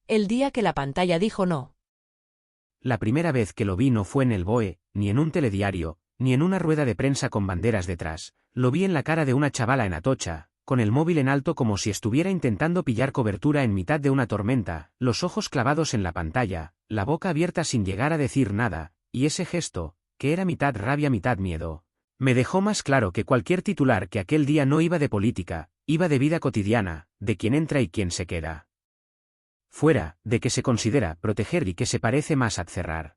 el día que la pantalla dijo no. La primera vez que lo vi no fue en el BOE, ni en un telediario, ni en una rueda de prensa con banderas detrás. Lo vi en la cara de una chavala en Atocha, con el móvil en alto como si estuviera intentando pillar cobertura en mitad de una tormenta, los ojos clavados en la pantalla, la boca abierta sin llegar a decir nada, y ese gesto, que era mitad rabia mitad miedo, me dejó más claro que cualquier titular que aquel día no iba de política, iba de vida cotidiana, de quién entra y quién se queda fuera, de que se considera proteger y que se parece más a cerrar.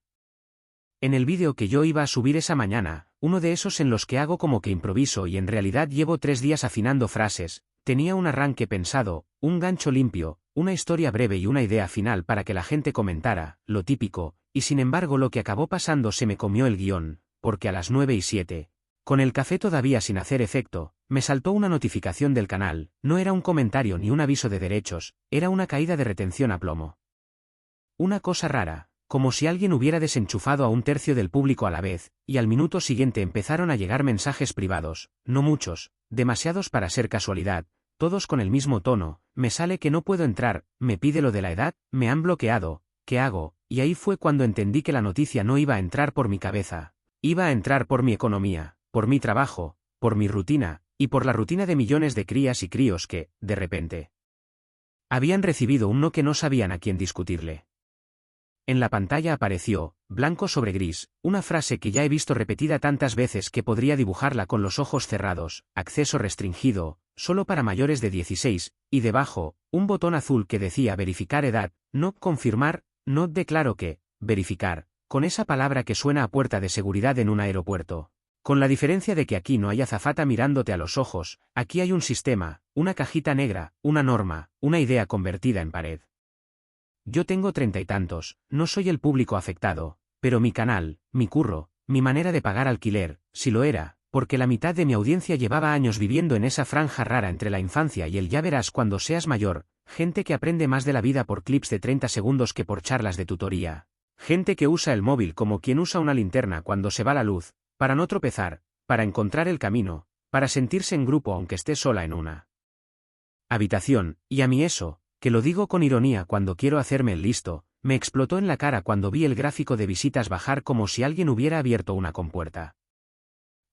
En el vídeo que yo iba a subir esa mañana, uno de esos en los que hago como que improviso y en realidad llevo 3 días afinando frases, tenía un arranque pensado, un gancho limpio, una historia breve y una idea final para que la gente comentara, lo típico, y sin embargo lo que acabó pasando se me comió el guión, porque a las 9:07, con el café todavía sin hacer efecto, me saltó una notificación del canal, no era un comentario ni un aviso de derechos, era una caída de retención a plomo. Una cosa rara, como si alguien hubiera desenchufado a 1/3 del público a la vez, y al minuto siguiente empezaron a llegar mensajes privados, no muchos, demasiados para ser casualidad, todos con el mismo tono, me sale que no puedo entrar, me pide lo de la edad, me han bloqueado, ¿qué hago? Y ahí fue cuando entendí que la noticia no iba a entrar por mi cabeza, iba a entrar por mi economía, por mi trabajo, por mi rutina, y por la rutina de millones de crías y críos que, de repente, habían recibido un no que no sabían a quién discutirle. En la pantalla apareció, blanco sobre gris, una frase que ya he visto repetida tantas veces que podría dibujarla con los ojos cerrados, acceso restringido, solo para mayores de 16, y debajo, un botón azul que decía verificar edad, no confirmar, no declaro que, verificar, con esa palabra que suena a puerta de seguridad en un aeropuerto. Con la diferencia de que aquí no hay azafata mirándote a los ojos, aquí hay un sistema, una cajita negra, una norma, una idea convertida en pared. Yo tengo 30 y tantos, no soy el público afectado, pero mi canal, mi curro, mi manera de pagar alquiler, sí lo era, porque la mitad de mi audiencia llevaba años viviendo en esa franja rara entre la infancia y el ya verás cuando seas mayor, gente que aprende más de la vida por clips de 30 segundos que por charlas de tutoría, gente que usa el móvil como quien usa una linterna cuando se va la luz, para no tropezar, para encontrar el camino, para sentirse en grupo aunque esté sola en una habitación, y a mí eso, que lo digo con ironía cuando quiero hacerme el listo, me explotó en la cara cuando vi el gráfico de visitas bajar como si alguien hubiera abierto una compuerta.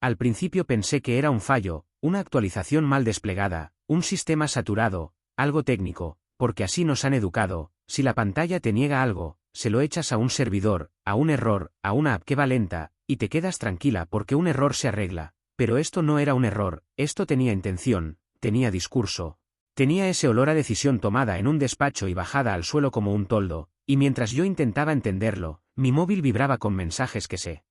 Al principio pensé que era un fallo, una actualización mal desplegada, un sistema saturado, algo técnico, porque así nos han educado, si la pantalla te niega algo, se lo echas a un servidor, a un error, a una app que va lenta, y te quedas tranquila porque un error se arregla, pero esto no era un error, esto tenía intención, tenía discurso. Tenía ese olor a decisión tomada en un despacho y bajada al suelo como un toldo, y mientras yo intentaba entenderlo, mi móvil vibraba con mensajes que se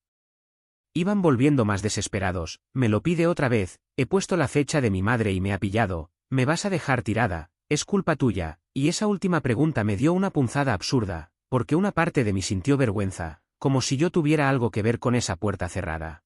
iban volviendo más desesperados, me lo pide otra vez, he puesto la fecha de mi madre y me ha pillado, me vas a dejar tirada, es culpa tuya, y esa última pregunta me dio una punzada absurda, porque una parte de mí sintió vergüenza, como si yo tuviera algo que ver con esa puerta cerrada.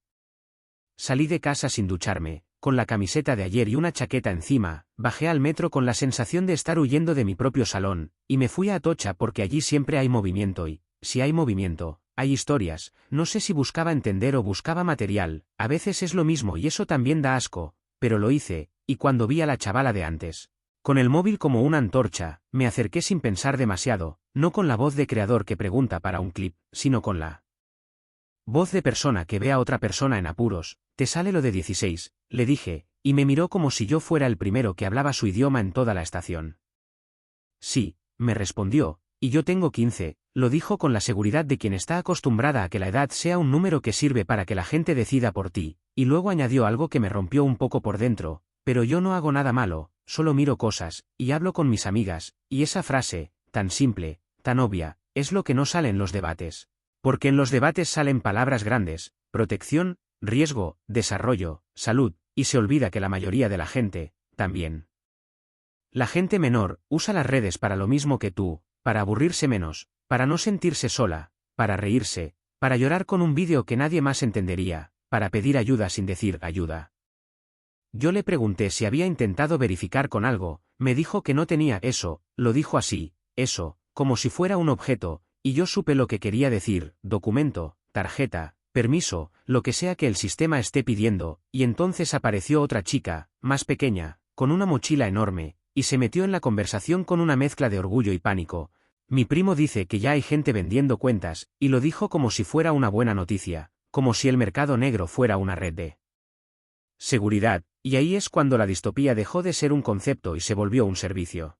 Salí de casa sin ducharme, con la camiseta de ayer y una chaqueta encima, bajé al metro con la sensación de estar huyendo de mi propio salón, y me fui a Atocha porque allí siempre hay movimiento y, si hay movimiento, hay historias, no sé si buscaba entender o buscaba material, a veces es lo mismo y eso también da asco, pero lo hice, y cuando vi a la chavala de antes, con el móvil como una antorcha, me acerqué sin pensar demasiado, no con la voz de creador que pregunta para un clip, sino con la voz de persona que ve a otra persona en apuros. ¿Te sale lo de 16? Le dije, y me miró como si yo fuera el primero que hablaba su idioma en toda la estación. Sí, me respondió, y yo tengo 15, lo dijo con la seguridad de quien está acostumbrada a que la edad sea un número que sirve para que la gente decida por ti, y luego añadió algo que me rompió un poco por dentro, pero yo no hago nada malo, solo miro cosas, y hablo con mis amigas, y esa frase, tan simple, tan obvia, es lo que no sale en los debates. Porque en los debates salen palabras grandes, protección, riesgo, desarrollo, salud, y se olvida que la mayoría de la gente, también. La gente menor, usa las redes para lo mismo que tú, para aburrirse menos, para no sentirse sola, para reírse, para llorar con un vídeo que nadie más entendería, para pedir ayuda sin decir ayuda. Yo le pregunté si había intentado verificar con algo, me dijo que no tenía eso, lo dijo así, eso, como si fuera un objeto, y yo supe lo que quería decir, documento, tarjeta, permiso, lo que sea que el sistema esté pidiendo, y entonces apareció otra chica, más pequeña, con una mochila enorme, y se metió en la conversación con una mezcla de orgullo y pánico. Mi primo dice que ya hay gente vendiendo cuentas, y lo dijo como si fuera una buena noticia, como si el mercado negro fuera una red de seguridad, y ahí es cuando la distopía dejó de ser un concepto y se volvió un servicio.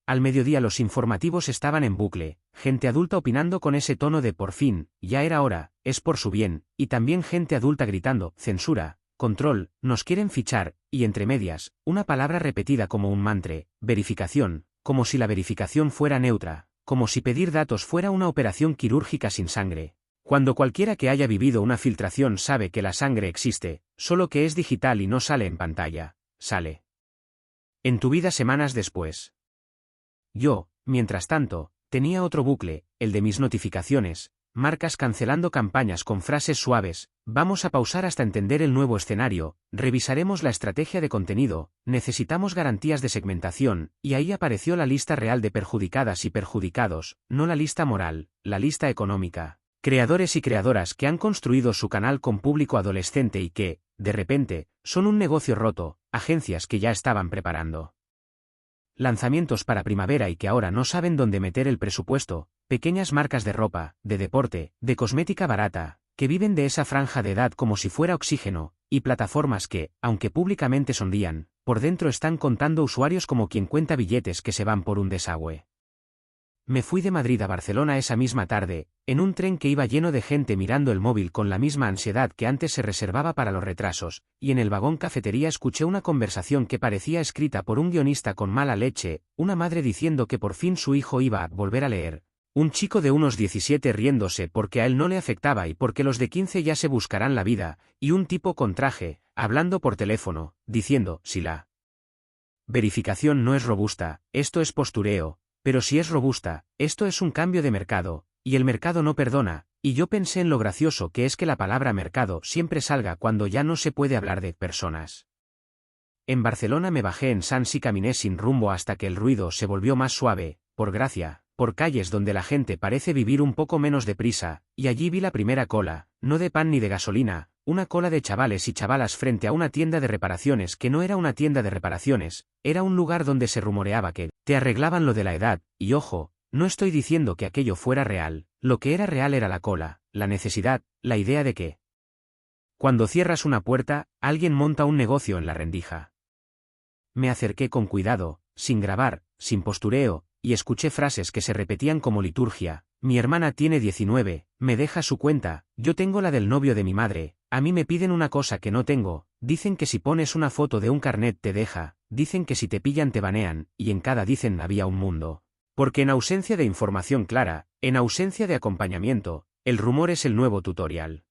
Al mediodía los informativos estaban en bucle, gente adulta opinando con ese tono de por fin, ya era hora, es por su bien, y también gente adulta gritando, censura, control, nos quieren fichar, y entre medias, una palabra repetida como un mantra, verificación, como si la verificación fuera neutra, como si pedir datos fuera una operación quirúrgica sin sangre. Cuando cualquiera que haya vivido una filtración sabe que la sangre existe, solo que es digital y no sale en pantalla, sale en tu vida semanas después. Yo, mientras tanto, tenía otro bucle, el de mis notificaciones, marcas cancelando campañas con frases suaves, vamos a pausar hasta entender el nuevo escenario, revisaremos la estrategia de contenido, necesitamos garantías de segmentación, y ahí apareció la lista real de perjudicadas y perjudicados, no la lista moral, la lista económica. Creadores y creadoras que han construido su canal con público adolescente y que, de repente, son un negocio roto, agencias que ya estaban preparando lanzamientos para primavera y que ahora no saben dónde meter el presupuesto, pequeñas marcas de ropa, de deporte, de cosmética barata, que viven de esa franja de edad como si fuera oxígeno, y plataformas que, aunque públicamente sonrían, por dentro están contando usuarios como quien cuenta billetes que se van por un desagüe. Me fui de Madrid a Barcelona esa misma tarde, en un tren que iba lleno de gente mirando el móvil con la misma ansiedad que antes se reservaba para los retrasos, y en el vagón cafetería escuché una conversación que parecía escrita por un guionista con mala leche, una madre diciendo que por fin su hijo iba a volver a leer, un chico de unos 17 riéndose porque a él no le afectaba y porque los de 15 ya se buscarán la vida, y un tipo con traje, hablando por teléfono, diciendo, si la verificación no es robusta, esto es postureo. Pero si es robusta, esto es un cambio de mercado, y el mercado no perdona, y yo pensé en lo gracioso que es que la palabra mercado siempre salga cuando ya no se puede hablar de personas. En Barcelona me bajé en Sants y caminé sin rumbo hasta que el ruido se volvió más suave, por gracia, por calles donde la gente parece vivir un poco menos deprisa, y allí vi la primera cola, no de pan ni de gasolina, una cola de chavales y chavalas frente a una tienda de reparaciones que no era una tienda de reparaciones, era un lugar donde se rumoreaba que te arreglaban lo de la edad, y ojo, no estoy diciendo que aquello fuera real, lo que era real era la cola, la necesidad, la idea de que cuando cierras una puerta, alguien monta un negocio en la rendija. Me acerqué con cuidado, sin grabar, sin postureo, y escuché frases que se repetían como liturgia. Mi hermana tiene 19, me deja su cuenta, yo tengo la del novio de mi madre, a mí me piden una cosa que no tengo, dicen que si pones una foto de un carnet te deja, dicen que si te pillan te banean, y en cada dicen había un mundo. Porque en ausencia de información clara, en ausencia de acompañamiento, el rumor es el nuevo tutorial.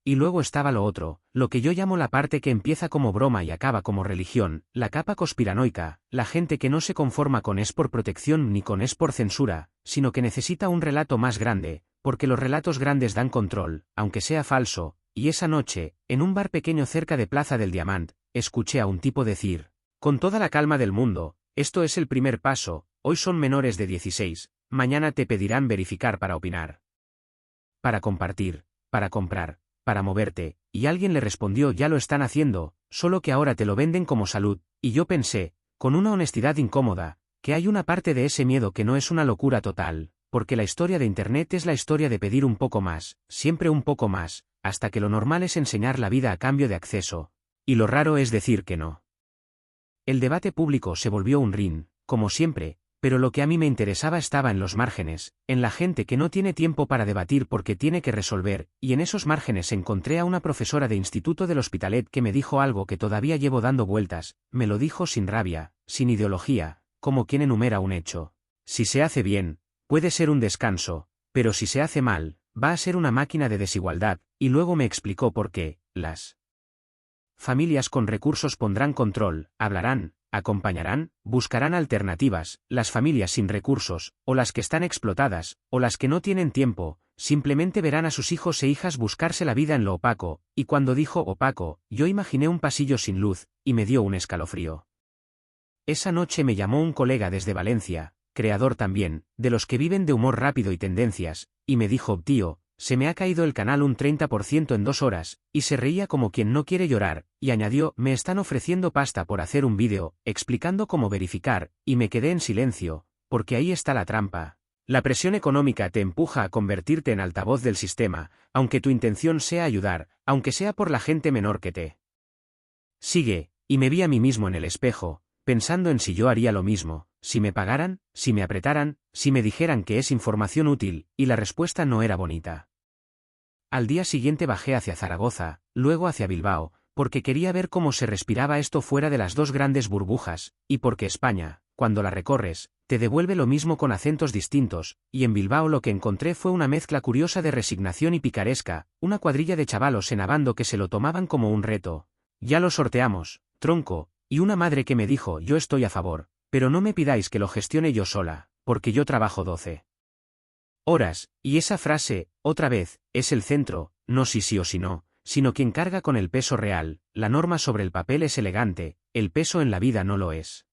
Y luego estaba lo otro, lo que yo llamo la parte que empieza como broma y acaba como religión, la capa conspiranoica, la gente que no se conforma con es por protección ni con es por censura, sino que necesita un relato más grande, porque los relatos grandes dan control, aunque sea falso, y esa noche, en un bar pequeño cerca de Plaza del Diamant, escuché a un tipo decir, con toda la calma del mundo, esto es el primer paso, hoy son menores de 16, mañana te pedirán verificar para opinar, para compartir, para comprar, para moverte, y alguien le respondió ya lo están haciendo, solo que ahora te lo venden como salud, y yo pensé, con una honestidad incómoda, que hay una parte de ese miedo que no es una locura total, porque la historia de Internet es la historia de pedir un poco más, siempre un poco más, hasta que lo normal es enseñar la vida a cambio de acceso, y lo raro es decir que no. El debate público se volvió un ring, como siempre, pero lo que a mí me interesaba estaba en los márgenes, en la gente que no tiene tiempo para debatir porque tiene que resolver, y en esos márgenes encontré a una profesora de instituto del Hospitalet que me dijo algo que todavía llevo dando vueltas, me lo dijo sin rabia, sin ideología, como quien enumera un hecho. Si se hace bien, puede ser un descanso, pero si se hace mal, va a ser una máquina de desigualdad, y luego me explicó por qué, las familias con recursos pondrán control, hablarán, acompañarán, buscarán alternativas, las familias sin recursos, o las que están explotadas, o las que no tienen tiempo, simplemente verán a sus hijos e hijas buscarse la vida en lo opaco, y cuando dijo opaco, yo imaginé un pasillo sin luz, y me dio un escalofrío. Esa noche me llamó un colega desde Valencia, creador también, de los que viven de humor rápido y tendencias, y me dijo, tío, se me ha caído el canal un 30% en 2 horas, y se reía como quien no quiere llorar, y añadió, me están ofreciendo pasta por hacer un vídeo, explicando cómo verificar, y me quedé en silencio, porque ahí está la trampa. La presión económica te empuja a convertirte en altavoz del sistema, aunque tu intención sea ayudar, aunque sea por la gente menor que te sigue, y me vi a mí mismo en el espejo, pensando en si yo haría lo mismo, si me pagaran, si me apretaran, si me dijeran que es información útil, y la respuesta no era bonita. Al día siguiente bajé hacia Zaragoza, luego hacia Bilbao, porque quería ver cómo se respiraba esto fuera de las dos grandes burbujas, y porque España, cuando la recorres, te devuelve lo mismo con acentos distintos, y en Bilbao lo que encontré fue una mezcla curiosa de resignación y picaresca, una cuadrilla de chavalos en Abando que se lo tomaban como un reto. Ya lo sorteamos, tronco, y una madre que me dijo yo estoy a favor, pero no me pidáis que lo gestione yo sola, porque yo trabajo 12 horas, y esa frase, otra vez, es el centro, no si sí o si no, sino quien carga con el peso real, la norma sobre el papel es elegante, el peso en la vida no lo es.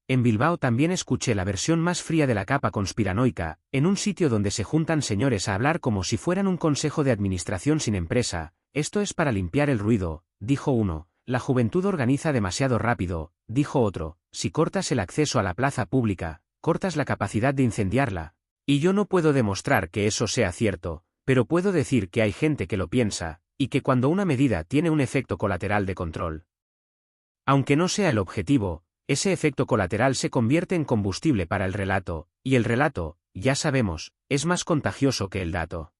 En Bilbao también escuché la versión más fría de la capa conspiranoica, en un sitio donde se juntan señores a hablar como si fueran un consejo de administración sin empresa. Esto es para limpiar el ruido, dijo uno, la juventud organiza demasiado rápido, dijo otro, si cortas el acceso a la plaza pública, cortas la capacidad de incendiarla. Y yo no puedo demostrar que eso sea cierto, pero puedo decir que hay gente que lo piensa, y que cuando una medida tiene un efecto colateral de control, aunque no sea el objetivo, ese efecto colateral se convierte en combustible para el relato, y el relato, ya sabemos, es más contagioso que el dato.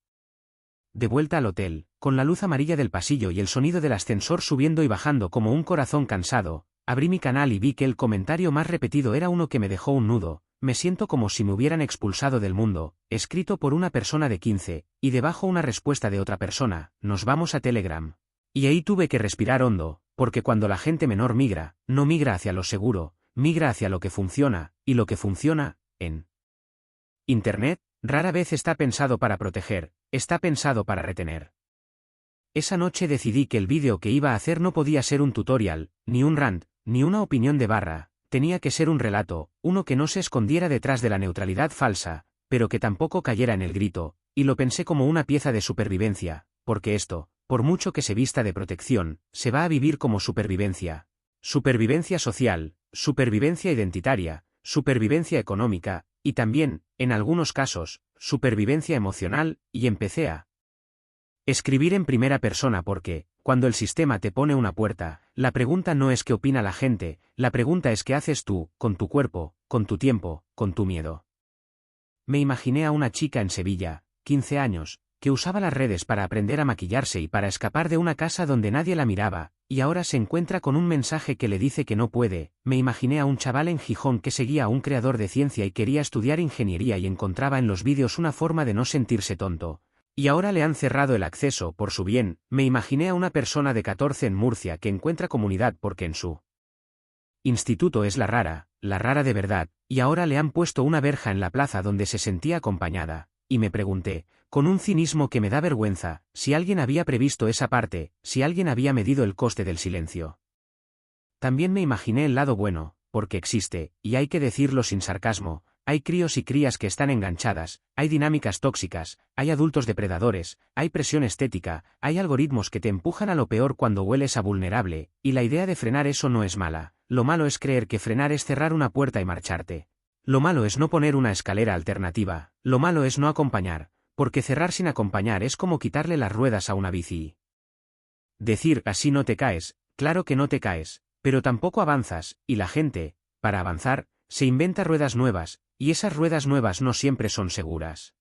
De vuelta al hotel, con la luz amarilla del pasillo y el sonido del ascensor subiendo y bajando como un corazón cansado, abrí mi canal y vi que el comentario más repetido era uno que me dejó un nudo. Me siento como si me hubieran expulsado del mundo, escrito por una persona de 15, y debajo una respuesta de otra persona, nos vamos a Telegram. Y ahí tuve que respirar hondo, porque cuando la gente menor migra, no migra hacia lo seguro, migra hacia lo que funciona, y lo que funciona, en Internet, rara vez está pensado para proteger, está pensado para retener. Esa noche decidí que el vídeo que iba a hacer no podía ser un tutorial, ni un rant, ni una opinión de barra. Tenía que ser un relato, uno que no se escondiera detrás de la neutralidad falsa, pero que tampoco cayera en el grito, y lo pensé como una pieza de supervivencia, porque esto, por mucho que se vista de protección, se va a vivir como supervivencia. Supervivencia social, supervivencia identitaria, supervivencia económica, y también, en algunos casos, supervivencia emocional, y empecé a escribir en primera persona porque, cuando el sistema te pone una puerta, la pregunta no es qué opina la gente, la pregunta es qué haces tú, con tu cuerpo, con tu tiempo, con tu miedo. Me imaginé a una chica en Sevilla, 15 años, que usaba las redes para aprender a maquillarse y para escapar de una casa donde nadie la miraba, y ahora se encuentra con un mensaje que le dice que no puede. Me imaginé a un chaval en Gijón que seguía a un creador de ciencia y quería estudiar ingeniería y encontraba en los vídeos una forma de no sentirse tonto. Y ahora le han cerrado el acceso por su bien. Me imaginé a una persona de 14 en Murcia que encuentra comunidad porque en su instituto es la rara de verdad, y ahora le han puesto una verja en la plaza donde se sentía acompañada, y me pregunté, con un cinismo que me da vergüenza, si alguien había previsto esa parte, si alguien había medido el coste del silencio. También me imaginé el lado bueno, porque existe, y hay que decirlo sin sarcasmo. Hay críos y crías que están enganchadas, hay dinámicas tóxicas, hay adultos depredadores, hay presión estética, hay algoritmos que te empujan a lo peor cuando hueles a vulnerable, y la idea de frenar eso no es mala. Lo malo es creer que frenar es cerrar una puerta y marcharte. Lo malo es no poner una escalera alternativa, lo malo es no acompañar, porque cerrar sin acompañar es como quitarle las ruedas a una bici. Decir así no te caes, claro que no te caes, pero tampoco avanzas, y la gente, para avanzar, se inventa ruedas nuevas, y esas ruedas nuevas no siempre son seguras.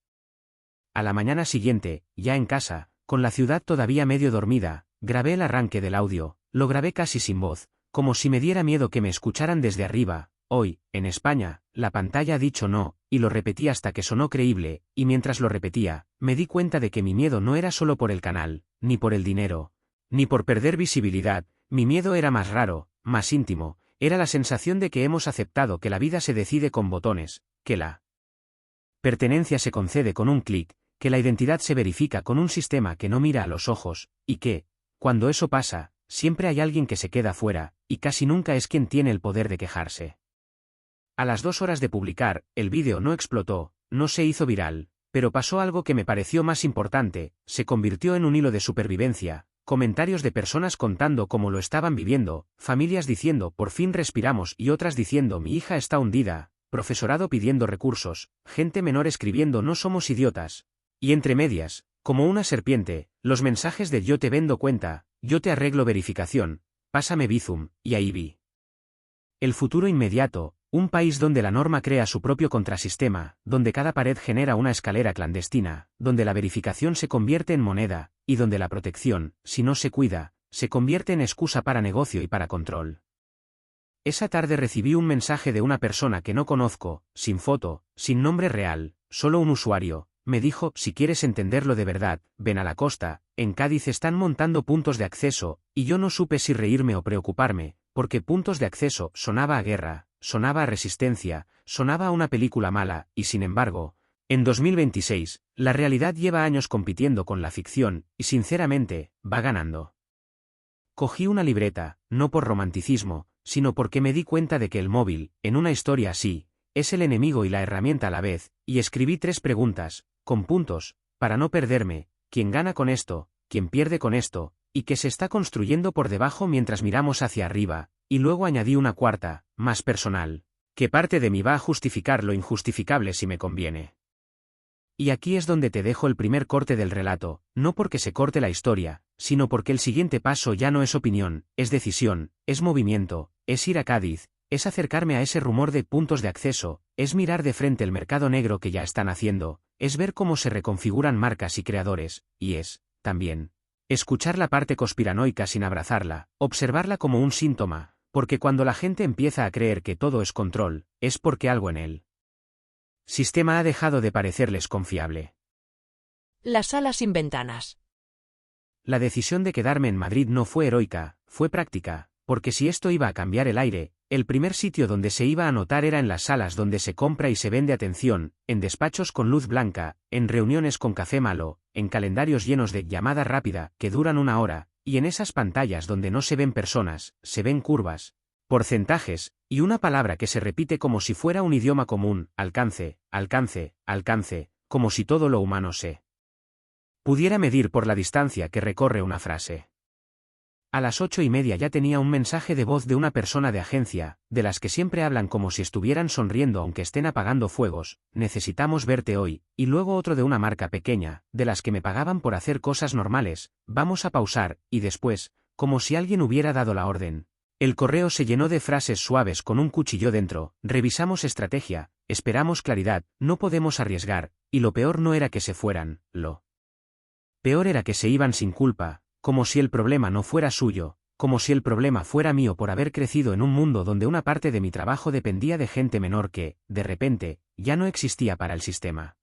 A la mañana siguiente, ya en casa, con la ciudad todavía medio dormida, grabé el arranque del audio, lo grabé casi sin voz, como si me diera miedo que me escucharan desde arriba. Hoy, en España, la pantalla ha dicho no, y lo repetí hasta que sonó creíble, y mientras lo repetía, me di cuenta de que mi miedo no era solo por el canal, ni por el dinero, ni por perder visibilidad. Mi miedo era más raro, más íntimo. Era la sensación de que hemos aceptado que la vida se decide con botones, que la pertenencia se concede con un clic, que la identidad se verifica con un sistema que no mira a los ojos, y que, cuando eso pasa, siempre hay alguien que se queda fuera, y casi nunca es quien tiene el poder de quejarse. A las 2 horas de publicar, el vídeo no explotó, no se hizo viral, pero pasó algo que me pareció más importante, se convirtió en un hilo de supervivencia. Comentarios de personas contando cómo lo estaban viviendo, familias diciendo por fin respiramos y otras diciendo mi hija está hundida, profesorado pidiendo recursos, gente menor escribiendo no somos idiotas. Y entre medias, como una serpiente, los mensajes de yo te vendo cuenta, yo te arreglo verificación, pásame Bizum, y ahí vi. El futuro inmediato, un país donde la norma crea su propio contrasistema, donde cada pared genera una escalera clandestina, donde la verificación se convierte en moneda, y donde la protección, si no se cuida, se convierte en excusa para negocio y para control. Esa tarde recibí un mensaje de una persona que no conozco, sin foto, sin nombre real, solo un usuario. Me dijo, si quieres entenderlo de verdad, ven a la costa, en Cádiz están montando puntos de acceso, y yo no supe si reírme o preocuparme, porque puntos de acceso sonaba a guerra, sonaba a resistencia, sonaba a una película mala, y sin embargo, en 2026, la realidad lleva años compitiendo con la ficción, y sinceramente, va ganando. Cogí una libreta, no por romanticismo, sino porque me di cuenta de que el móvil, en una historia así, es el enemigo y la herramienta a la vez, y escribí 3 preguntas, con puntos, para no perderme, ¿quién gana con esto? ¿Quién pierde con esto? Y que se está construyendo por debajo mientras miramos hacia arriba, y luego añadí una cuarta, más personal, que parte de mí va a justificar lo injustificable si me conviene. Y aquí es donde te dejo el primer corte del relato, no porque se corte la historia, sino porque el siguiente paso ya no es opinión, es decisión, es movimiento, es ir a Cádiz, es acercarme a ese rumor de puntos de acceso, es mirar de frente el mercado negro que ya están haciendo, es ver cómo se reconfiguran marcas y creadores, y es, también, escuchar la parte conspiranoica sin abrazarla, observarla como un síntoma, porque cuando la gente empieza a creer que todo es control, es porque algo en él sistema ha dejado de parecerles confiable. La sala sin ventanas. La decisión de quedarme en Madrid no fue heroica, fue práctica, porque si esto iba a cambiar el aire, el primer sitio donde se iba a notar era en las salas donde se compra y se vende atención, en despachos con luz blanca, en reuniones con café malo, en calendarios llenos de llamada rápida, que duran 1 hora, y en esas pantallas donde no se ven personas, se ven curvas, porcentajes, y una palabra que se repite como si fuera un idioma común, alcance, alcance, alcance, como si todo lo humano se pudiera medir por la distancia que recorre una frase. A las 8:30 ya tenía un mensaje de voz de una persona de agencia, de las que siempre hablan como si estuvieran sonriendo aunque estén apagando fuegos, necesitamos verte hoy, y luego otro de una marca pequeña, de las que me pagaban por hacer cosas normales, vamos a pausar, y después, como si alguien hubiera dado la orden. El correo se llenó de frases suaves con un cuchillo dentro, revisamos estrategia, esperamos claridad, no podemos arriesgar, y lo peor no era que se fueran, lo peor era que se iban sin culpa, como si el problema no fuera suyo, como si el problema fuera mío por haber crecido en un mundo donde una parte de mi trabajo dependía de gente menor que, de repente, ya no existía para el sistema.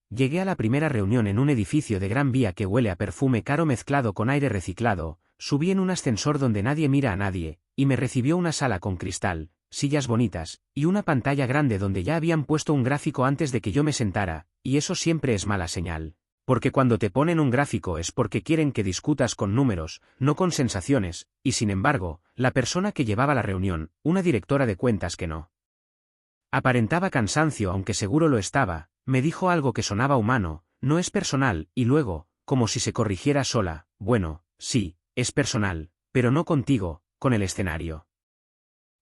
Llegué a la primera reunión en un edificio de Gran Vía que huele a perfume caro mezclado con aire reciclado, subí en un ascensor donde nadie mira a nadie, y me recibió una sala con cristal, sillas bonitas, y una pantalla grande donde ya habían puesto un gráfico antes de que yo me sentara, y eso siempre es mala señal. Porque cuando te ponen un gráfico es porque quieren que discutas con números, no con sensaciones, y sin embargo, la persona que llevaba la reunión, una directora de cuentas que no aparentaba cansancio aunque seguro lo estaba, me dijo algo que sonaba humano, no es personal, y luego, como si se corrigiera sola, bueno, sí, es personal, pero no contigo, con el escenario.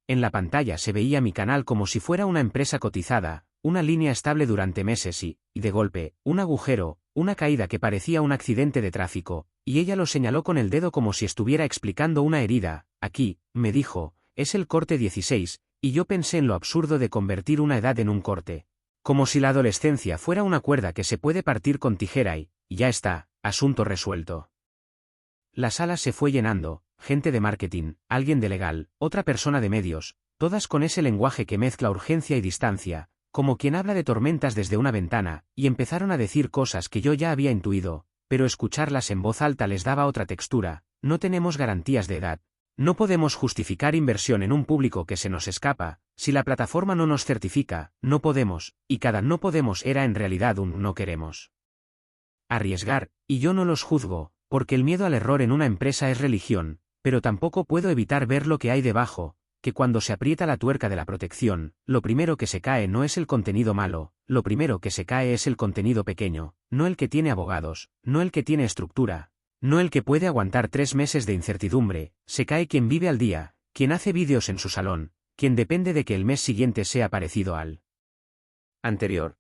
En la pantalla se veía mi canal como si fuera una empresa cotizada, una línea estable durante meses y, de golpe, un agujero, una caída que parecía un accidente de tráfico, y ella lo señaló con el dedo como si estuviera explicando una herida. Aquí, me dijo, es el corte 16, y yo pensé en lo absurdo de convertir una edad en un corte. Como si la adolescencia fuera una cuerda que se puede partir con tijera y, ya está, asunto resuelto. La sala se fue llenando, gente de marketing, alguien de legal, otra persona de medios, todas con ese lenguaje que mezcla urgencia y distancia, como quien habla de tormentas desde una ventana, y empezaron a decir cosas que yo ya había intuido, pero escucharlas en voz alta les daba otra textura. No tenemos garantías de edad. No podemos justificar inversión en un público que se nos escapa, si la plataforma no nos certifica, no podemos, y cada no podemos era en realidad un no queremos arriesgar, y yo no los juzgo, porque el miedo al error en una empresa es religión, pero tampoco puedo evitar ver lo que hay debajo, que cuando se aprieta la tuerca de la protección, lo primero que se cae no es el contenido malo, lo primero que se cae es el contenido pequeño, no el que tiene abogados, no el que tiene estructura, no el que puede aguantar 3 meses de incertidumbre, se cae quien vive al día, quien hace vídeos en su salón, quien depende de que el mes siguiente sea parecido al anterior.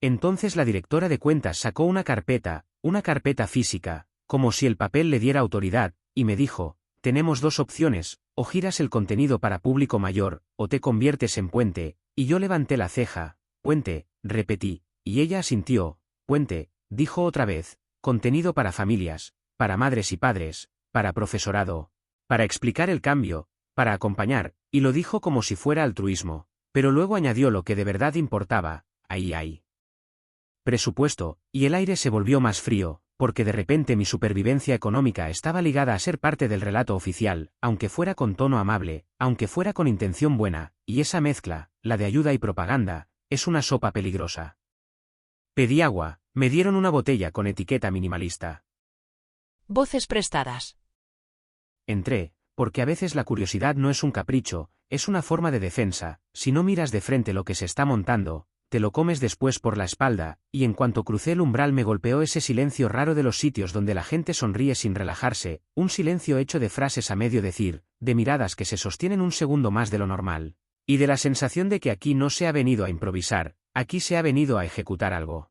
Entonces la directora de cuentas sacó una carpeta física, como si el papel le diera autoridad, y me dijo, tenemos dos opciones, o giras el contenido para público mayor, o te conviertes en Puente, y yo levanté la ceja, Puente, repetí, y ella asintió, Puente, dijo otra vez, contenido para familias, para madres y padres, para profesorado, para explicar el cambio, para acompañar, y lo dijo como si fuera altruismo, pero luego añadió lo que de verdad importaba, ahí. Presupuesto, y el aire se volvió más frío, porque de repente mi supervivencia económica estaba ligada a ser parte del relato oficial, aunque fuera con tono amable, aunque fuera con intención buena, y esa mezcla, la de ayuda y propaganda, es una sopa peligrosa. Pedí agua, me dieron una botella con etiqueta minimalista. Voces prestadas. Entré, porque a veces la curiosidad no es un capricho, es una forma de defensa, si no miras de frente lo que se está montando, te lo comes después por la espalda, y en cuanto crucé el umbral me golpeó ese silencio raro de los sitios donde la gente sonríe sin relajarse, un silencio hecho de frases a medio decir, de miradas que se sostienen un segundo más de lo normal, y de la sensación de que aquí no se ha venido a improvisar, aquí se ha venido a ejecutar algo.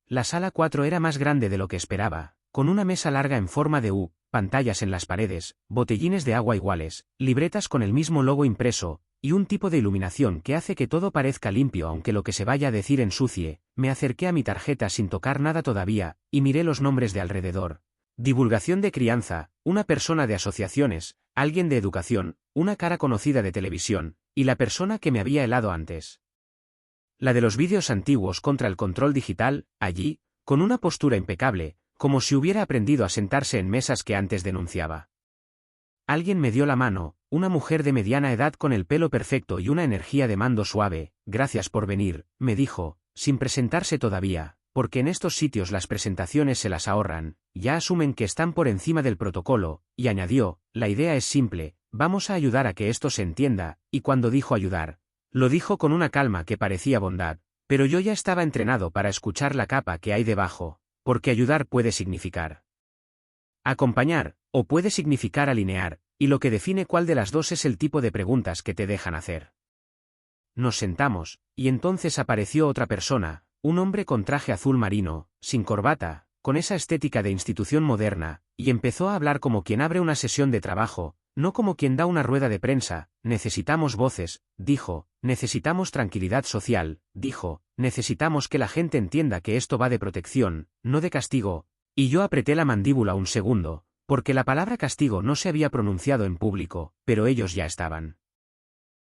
La sala 4 era más grande de lo que esperaba, con una mesa larga en forma de U, pantallas en las paredes, botellines de agua iguales, libretas con el mismo logo impreso, y un tipo de iluminación que hace que todo parezca limpio aunque lo que se vaya a decir ensucie. Me acerqué a mi tarjeta sin tocar nada todavía, y miré los nombres de alrededor. Divulgación de crianza, una persona de asociaciones, alguien de educación, una cara conocida de televisión, y la persona que me había helado antes. La de los vídeos antiguos contra el control digital, allí, con una postura impecable, como si hubiera aprendido a sentarse en mesas que antes denunciaba. Alguien me dio la mano, una mujer de mediana edad con el pelo perfecto y una energía de mando suave, gracias por venir, me dijo, sin presentarse todavía, porque en estos sitios las presentaciones se las ahorran, ya asumen que están por encima del protocolo, y añadió, la idea es simple, vamos a ayudar a que esto se entienda, y cuando dijo ayudar, lo dijo con una calma que parecía bondad, pero yo ya estaba entrenado para escuchar la capa que hay debajo, porque ayudar puede significar acompañar, o puede significar alinear, y lo que define cuál de las dos es el tipo de preguntas que te dejan hacer. Nos sentamos, y entonces apareció otra persona, un hombre con traje azul marino, sin corbata, con esa estética de institución moderna, y empezó a hablar como quien abre una sesión de trabajo, no como quien da una rueda de prensa. Necesitamos voces, dijo, necesitamos tranquilidad social, dijo, necesitamos que la gente entienda que esto va de protección, no de castigo. Y yo apreté la mandíbula un segundo, porque la palabra castigo no se había pronunciado en público, pero ellos ya estaban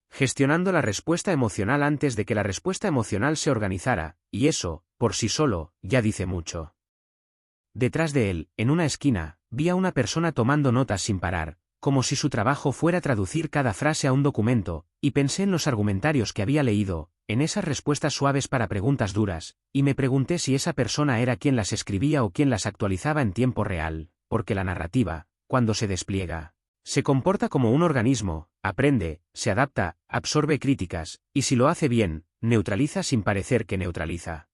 gestionando la respuesta emocional antes de que la respuesta emocional se organizara, y eso, por sí solo, ya dice mucho. Detrás de él, en una esquina, vi a una persona tomando notas sin parar, como si su trabajo fuera traducir cada frase a un documento, y pensé en los argumentarios que había leído, en esas respuestas suaves para preguntas duras, y me pregunté si esa persona era quien las escribía o quien las actualizaba en tiempo real, porque la narrativa, cuando se despliega, se comporta como un organismo, aprende, se adapta, absorbe críticas, y si lo hace bien, neutraliza sin parecer que neutraliza.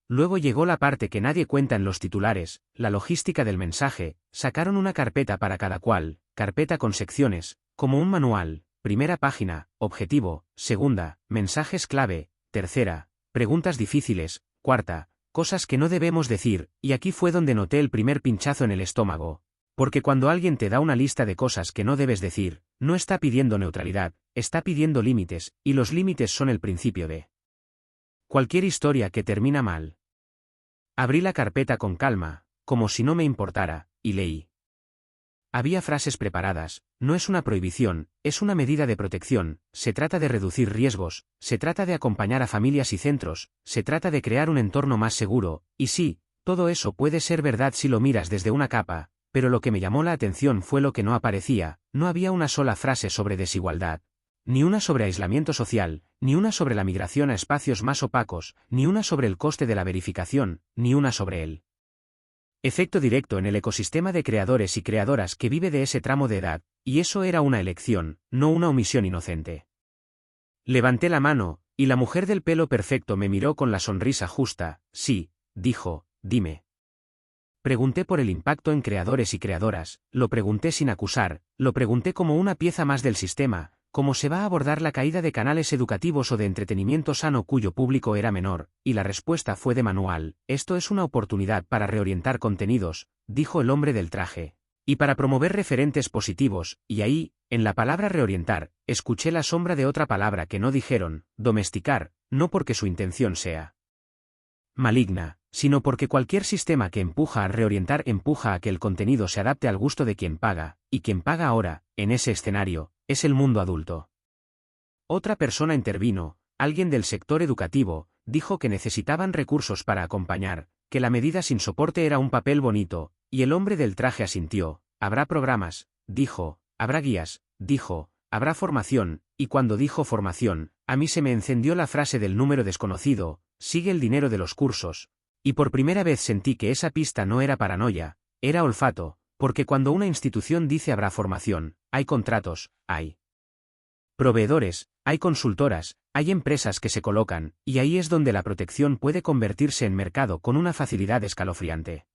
Luego llegó la parte que nadie cuenta en los titulares, la logística del mensaje. Sacaron una carpeta para cada cual, carpeta con secciones, como un manual, primera página, objetivo, segunda, mensajes clave, tercera, preguntas difíciles, cuarta, cosas que no debemos decir, y aquí fue donde noté el primer pinchazo en el estómago. Porque cuando alguien te da una lista de cosas que no debes decir, no está pidiendo neutralidad, está pidiendo límites, y los límites son el principio de cualquier historia que termina mal. Abrí la carpeta con calma, como si no me importara, y leí. Había frases preparadas, no es una prohibición, es una medida de protección, se trata de reducir riesgos, se trata de acompañar a familias y centros, se trata de crear un entorno más seguro, y sí, todo eso puede ser verdad si lo miras desde una capa, pero lo que me llamó la atención fue lo que no aparecía, no había una sola frase sobre desigualdad. Ni una sobre aislamiento social, ni una sobre la migración a espacios más opacos, ni una sobre el coste de la verificación, ni una sobre el efecto directo en el ecosistema de creadores y creadoras que vive de ese tramo de edad, y eso era una elección, no una omisión inocente. Levanté la mano, y la mujer del pelo perfecto me miró con la sonrisa justa. Sí, dijo, dime. Pregunté por el impacto en creadores y creadoras, lo pregunté sin acusar, lo pregunté como una pieza más del sistema, cómo se va a abordar la caída de canales educativos o de entretenimiento sano cuyo público era menor, y la respuesta fue de manual: esto es una oportunidad para reorientar contenidos, dijo el hombre del traje. Y para promover referentes positivos, y ahí, en la palabra reorientar, escuché la sombra de otra palabra que no dijeron: domesticar, no porque su intención sea maligna, sino porque cualquier sistema que empuja a reorientar empuja a que el contenido se adapte al gusto de quien paga, y quien paga ahora, en ese escenario, es el mundo adulto. Otra persona intervino, alguien del sector educativo, dijo que necesitaban recursos para acompañar, que la medida sin soporte era un papel bonito, y el hombre del traje asintió. Habrá programas, dijo, habrá guías, dijo, habrá formación, y cuando dijo formación, a mí se me encendió la frase del número desconocido: sigue el dinero de los cursos, y por primera vez sentí que esa pista no era paranoia, era olfato, porque cuando una institución dice habrá formación, hay contratos, hay proveedores, hay consultoras, hay empresas que se colocan, y ahí es donde la protección puede convertirse en mercado con una facilidad escalofriante.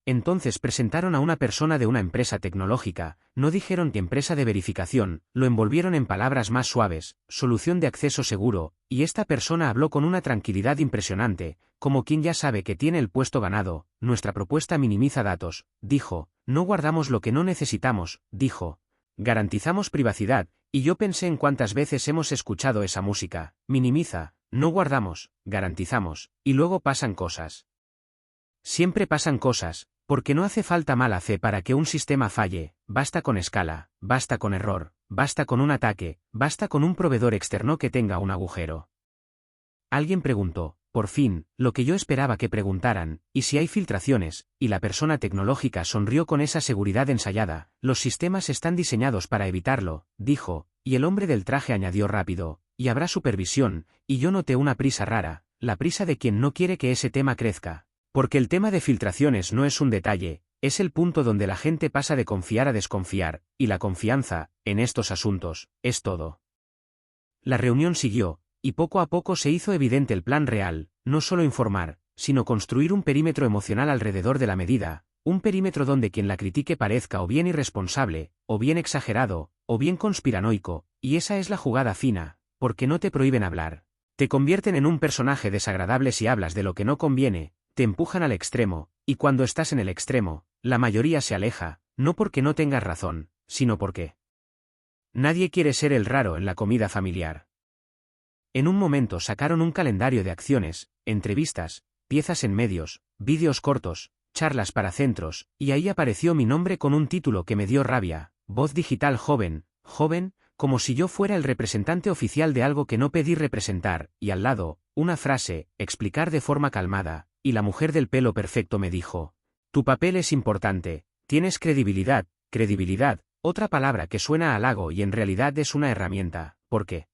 Entonces presentaron a una persona de una empresa tecnológica, no dijeron que empresa de verificación, lo envolvieron en palabras más suaves: solución de acceso seguro, y esta persona habló con una tranquilidad impresionante, como quien ya sabe que tiene el puesto ganado. Nuestra propuesta minimiza datos, dijo, no guardamos lo que no necesitamos, dijo, garantizamos privacidad, y yo pensé en cuántas veces hemos escuchado esa música: minimiza, no guardamos, garantizamos, y luego pasan cosas. Siempre pasan cosas, porque no hace falta mala fe para que un sistema falle, basta con escala, basta con error, basta con un ataque, basta con un proveedor externo que tenga un agujero. Alguien preguntó, por fin, lo que yo esperaba que preguntaran: ¿y si hay filtraciones? Y la persona tecnológica sonrió con esa seguridad ensayada: los sistemas están diseñados para evitarlo, dijo, y el hombre del traje añadió rápido: y habrá supervisión, y yo noté una prisa rara, la prisa de quien no quiere que ese tema crezca. Porque el tema de filtraciones no es un detalle, es el punto donde la gente pasa de confiar a desconfiar, y la confianza, en estos asuntos, es todo. La reunión siguió, y poco a poco se hizo evidente el plan real: no solo informar, sino construir un perímetro emocional alrededor de la medida, un perímetro donde quien la critique parezca o bien irresponsable, o bien exagerado, o bien conspiranoico, y esa es la jugada fina, porque no te prohíben hablar. Te convierten en un personaje desagradable si hablas de lo que no conviene, te empujan al extremo, y cuando estás en el extremo, la mayoría se aleja, no porque no tengas razón, sino porque nadie quiere ser el raro en la comida familiar. En un momento sacaron un calendario de acciones, entrevistas, piezas en medios, vídeos cortos, charlas para centros, y ahí apareció mi nombre con un título que me dio rabia: voz digital joven, como si yo fuera el representante oficial de algo que no pedí representar, y al lado, una frase: explicar de forma calmada. Y la mujer del pelo perfecto me dijo: tu papel es importante, tienes credibilidad, otra palabra que suena a halago y en realidad es una herramienta, porque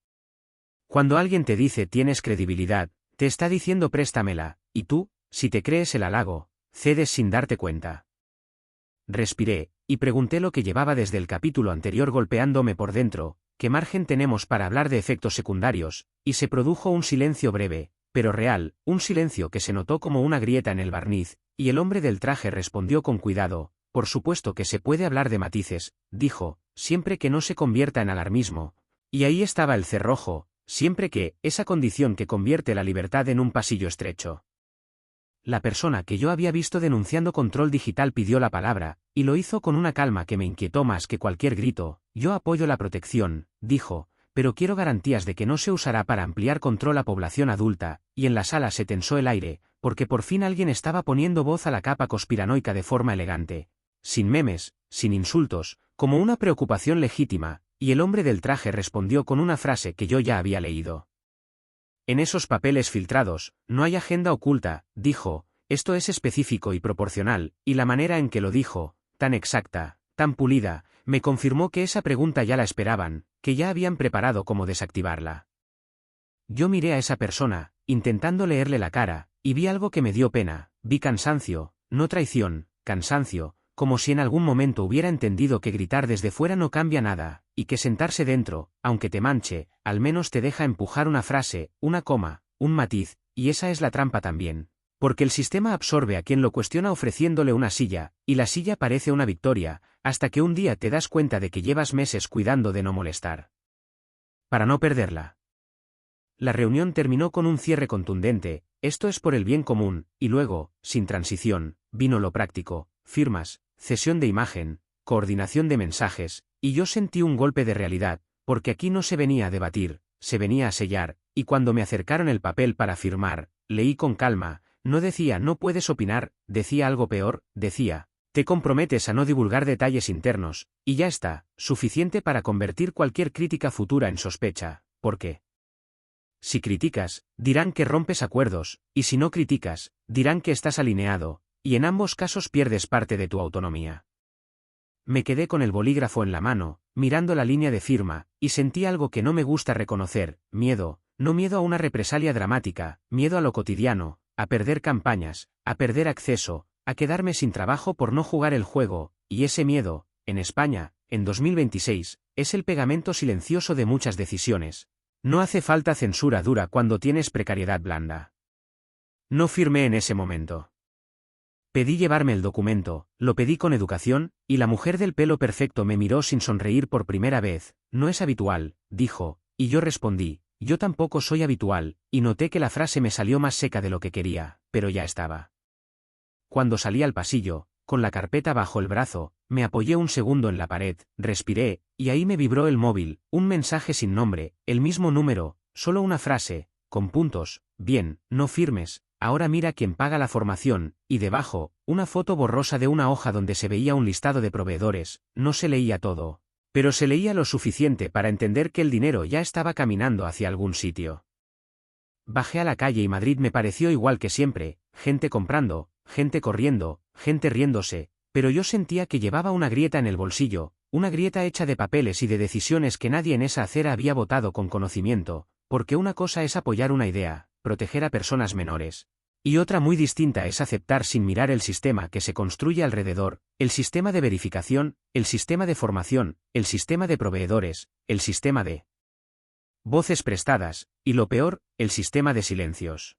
cuando alguien te dice tienes credibilidad, te está diciendo préstamela, y tú, si te crees el halago, cedes sin darte cuenta. Respiré, y pregunté lo que llevaba desde el capítulo anterior golpeándome por dentro: ¿qué margen tenemos para hablar de efectos secundarios? Y se produjo un silencio breve, pero real, un silencio que se notó como una grieta en el barniz, y el hombre del traje respondió con cuidado: por supuesto que se puede hablar de matices, dijo, siempre que no se convierta en alarmismo. Y ahí estaba el cerrojo: siempre que, esa condición que convierte la libertad en un pasillo estrecho. La persona que yo había visto denunciando control digital pidió la palabra, y lo hizo con una calma que me inquietó más que cualquier grito. Yo apoyo la protección, dijo, pero quiero garantías de que no se usará para ampliar control a población adulta, y en la sala se tensó el aire, porque por fin alguien estaba poniendo voz a la capa conspiranoica de forma elegante, sin memes, sin insultos, como una preocupación legítima, y el hombre del traje respondió con una frase que yo ya había leído. En esos papeles filtrados, no hay agenda oculta, dijo, esto es específico y proporcional, y la manera en que lo dijo, tan exacta, tan pulida, me confirmó que esa pregunta ya la esperaban, que ya habían preparado cómo desactivarla. Yo miré a esa persona, intentando leerle la cara, y vi algo que me dio pena: vi cansancio, no traición, cansancio, como si en algún momento hubiera entendido que gritar desde fuera no cambia nada, y que sentarse dentro, aunque te manche, al menos te deja empujar una frase, una coma, un matiz, y esa es la trampa también. Porque el sistema absorbe a quien lo cuestiona ofreciéndole una silla, y la silla parece una victoria, hasta que un día te das cuenta de que llevas meses cuidando de no molestar. para no perderla. La reunión terminó con un cierre contundente, esto es por el bien común, y luego, sin transición, vino lo práctico, firmas, cesión de imagen, coordinación de mensajes, y yo sentí un golpe de realidad, porque aquí no se venía a debatir, se venía a sellar, y cuando me acercaron el papel para firmar, leí con calma, no decía no puedes opinar, decía algo peor, decía, te comprometes a no divulgar detalles internos, y ya está, suficiente para convertir cualquier crítica futura en sospecha, porque si criticas, dirán que rompes acuerdos, y si no criticas, dirán que estás alineado, y en ambos casos pierdes parte de tu autonomía. Me quedé con el bolígrafo en la mano, mirando la línea de firma, y sentí algo que no me gusta reconocer, miedo, no miedo a una represalia dramática, miedo a lo cotidiano, a perder campañas, a perder acceso, a quedarme sin trabajo por no jugar el juego, y ese miedo, en España, en 2026, es el pegamento silencioso de muchas decisiones. No hace falta censura dura cuando tienes precariedad blanda. No firmé en ese momento. Pedí llevarme el documento, lo pedí con educación, y la mujer del pelo perfecto me miró sin sonreír por primera vez. No es habitual, dijo, y yo respondí, yo tampoco soy habitual, y noté que la frase me salió más seca de lo que quería, pero ya estaba. Cuando salí al pasillo, con la carpeta bajo el brazo, me apoyé un segundo en la pared, respiré, y ahí me vibró el móvil, un mensaje sin nombre, el mismo número, solo una frase, con puntos, bien, no firmes, ahora mira quién paga la formación, y debajo, una foto borrosa de una hoja donde se veía un listado de proveedores, no se leía todo, pero se leía lo suficiente para entender que el dinero ya estaba caminando hacia algún sitio. Bajé a la calle y Madrid me pareció igual que siempre, gente comprando, gente corriendo, gente riéndose, pero yo sentía que llevaba una grieta en el bolsillo, una grieta hecha de papeles y de decisiones que nadie en esa acera había votado con conocimiento, porque una cosa es apoyar una idea, proteger a personas menores, y otra muy distinta es aceptar sin mirar el sistema que se construye alrededor, el sistema de verificación, el sistema de formación, el sistema de proveedores, el sistema de voces prestadas, y lo peor, el sistema de silencios.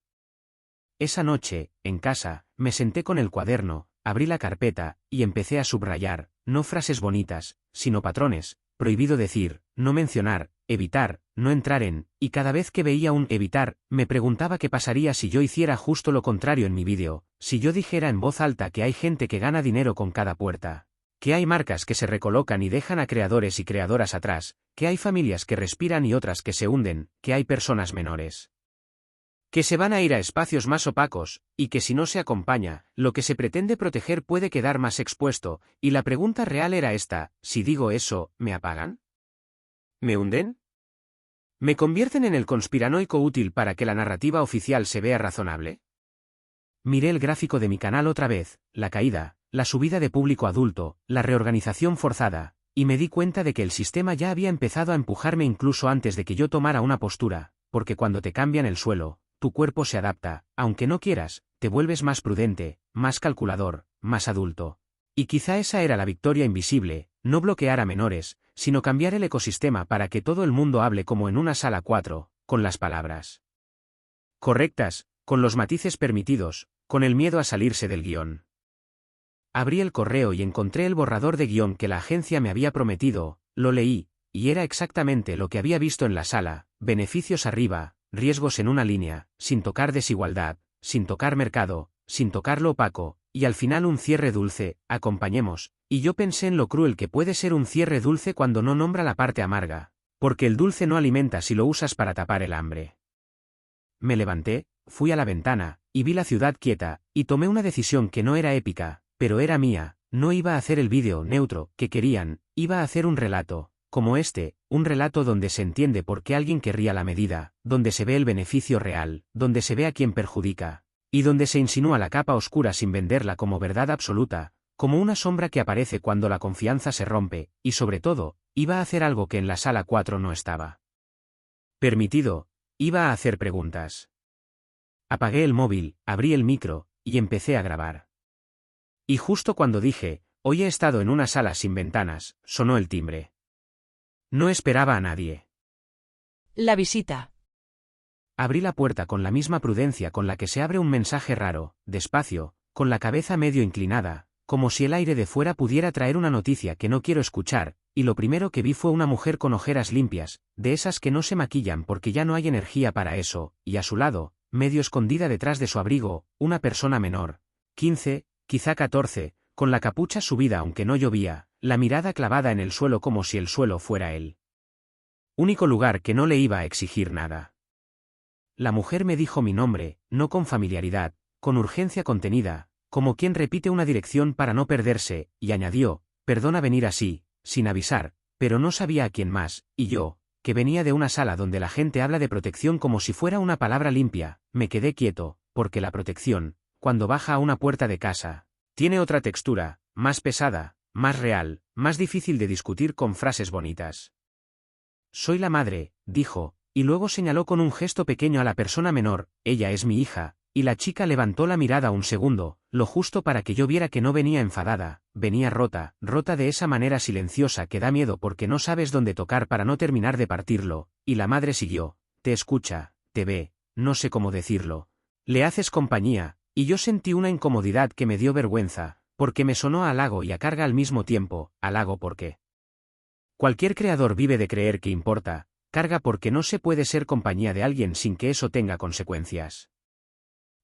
Esa noche, en casa, me senté con el cuaderno, abrí la carpeta, y empecé a subrayar, no frases bonitas, sino patrones, prohibido decir, no mencionar, evitar, no entrar en, y cada vez que veía un evitar, me preguntaba qué pasaría si yo hiciera justo lo contrario en mi vídeo, si yo dijera en voz alta que hay gente que gana dinero con cada puerta, que hay marcas que se recolocan y dejan a creadores y creadoras atrás, que hay familias que respiran y otras que se hunden, que hay personas menores que se van a ir a espacios más opacos, y que si no se acompaña, lo que se pretende proteger puede quedar más expuesto, y la pregunta real era esta, si digo eso, ¿me apagan? ¿Me hunden? ¿Me convierten en el conspiranoico útil para que la narrativa oficial se vea razonable? Miré el gráfico de mi canal otra vez, la caída, la subida de público adulto, la reorganización forzada, y me di cuenta de que el sistema ya había empezado a empujarme incluso antes de que yo tomara una postura, porque cuando te cambian el suelo, tu cuerpo se adapta, aunque no quieras, te vuelves más prudente, más calculador, más adulto. Y quizá esa era la victoria invisible, no bloquear a menores, sino cambiar el ecosistema para que todo el mundo hable como en una sala 4, con las palabras correctas, con los matices permitidos, con el miedo a salirse del guión. Abrí el correo y encontré el borrador de guión que la agencia me había prometido, lo leí, y era exactamente lo que había visto en la sala, beneficios arriba, riesgos en una línea, sin tocar desigualdad, sin tocar mercado, sin tocar lo opaco, y al final un cierre dulce, acompañemos, y yo pensé en lo cruel que puede ser un cierre dulce cuando no nombra la parte amarga, porque el dulce no alimenta si lo usas para tapar el hambre. Me levanté, fui a la ventana, y vi la ciudad quieta, y tomé una decisión que no era épica, pero era mía, no iba a hacer el vídeo neutro que querían, iba a hacer un relato, como este, un relato donde se entiende por qué alguien querría la medida, donde se ve el beneficio real, donde se ve a quien perjudica, y donde se insinúa la capa oscura sin venderla como verdad absoluta, como una sombra que aparece cuando la confianza se rompe, y sobre todo, iba a hacer algo que en la sala 4 no estaba permitido, iba a hacer preguntas. Apagué el móvil, abrí el micro, y empecé a grabar. Y justo cuando dije, hoy he estado en una sala sin ventanas, sonó el timbre. No esperaba a nadie. La visita. Abrí la puerta con la misma prudencia con la que se abre un mensaje raro, despacio, con la cabeza medio inclinada, como si el aire de fuera pudiera traer una noticia que no quiero escuchar, y lo primero que vi fue una mujer con ojeras limpias, de esas que no se maquillan porque ya no hay energía para eso, y a su lado, medio escondida detrás de su abrigo, una persona menor, 15, quizá 14, con la capucha subida aunque no llovía, la mirada clavada en el suelo como si el suelo fuera él. Único lugar que no le iba a exigir nada. La mujer me dijo mi nombre, no con familiaridad, con urgencia contenida, como quien repite una dirección para no perderse, y añadió, perdona venir así, sin avisar, pero no sabía a quién más, y yo, que venía de una sala donde la gente habla de protección como si fuera una palabra limpia, me quedé quieto, porque la protección, cuando baja a una puerta de casa, tiene otra textura, más pesada, más real, más difícil de discutir con frases bonitas. Soy la madre, dijo, y luego señaló con un gesto pequeño a la persona menor, ella es mi hija, y la chica levantó la mirada un segundo, lo justo para que yo viera que no venía enfadada, venía rota, rota de esa manera silenciosa que da miedo porque no sabes dónde tocar para no terminar de partirlo, y la madre siguió, te escucha, te ve, no sé cómo decirlo. Le haces compañía, y yo sentí una incomodidad que me dio vergüenza, porque me sonó a halago y a carga al mismo tiempo, halago porque cualquier creador vive de creer que importa, carga porque no se puede ser compañía de alguien sin que eso tenga consecuencias.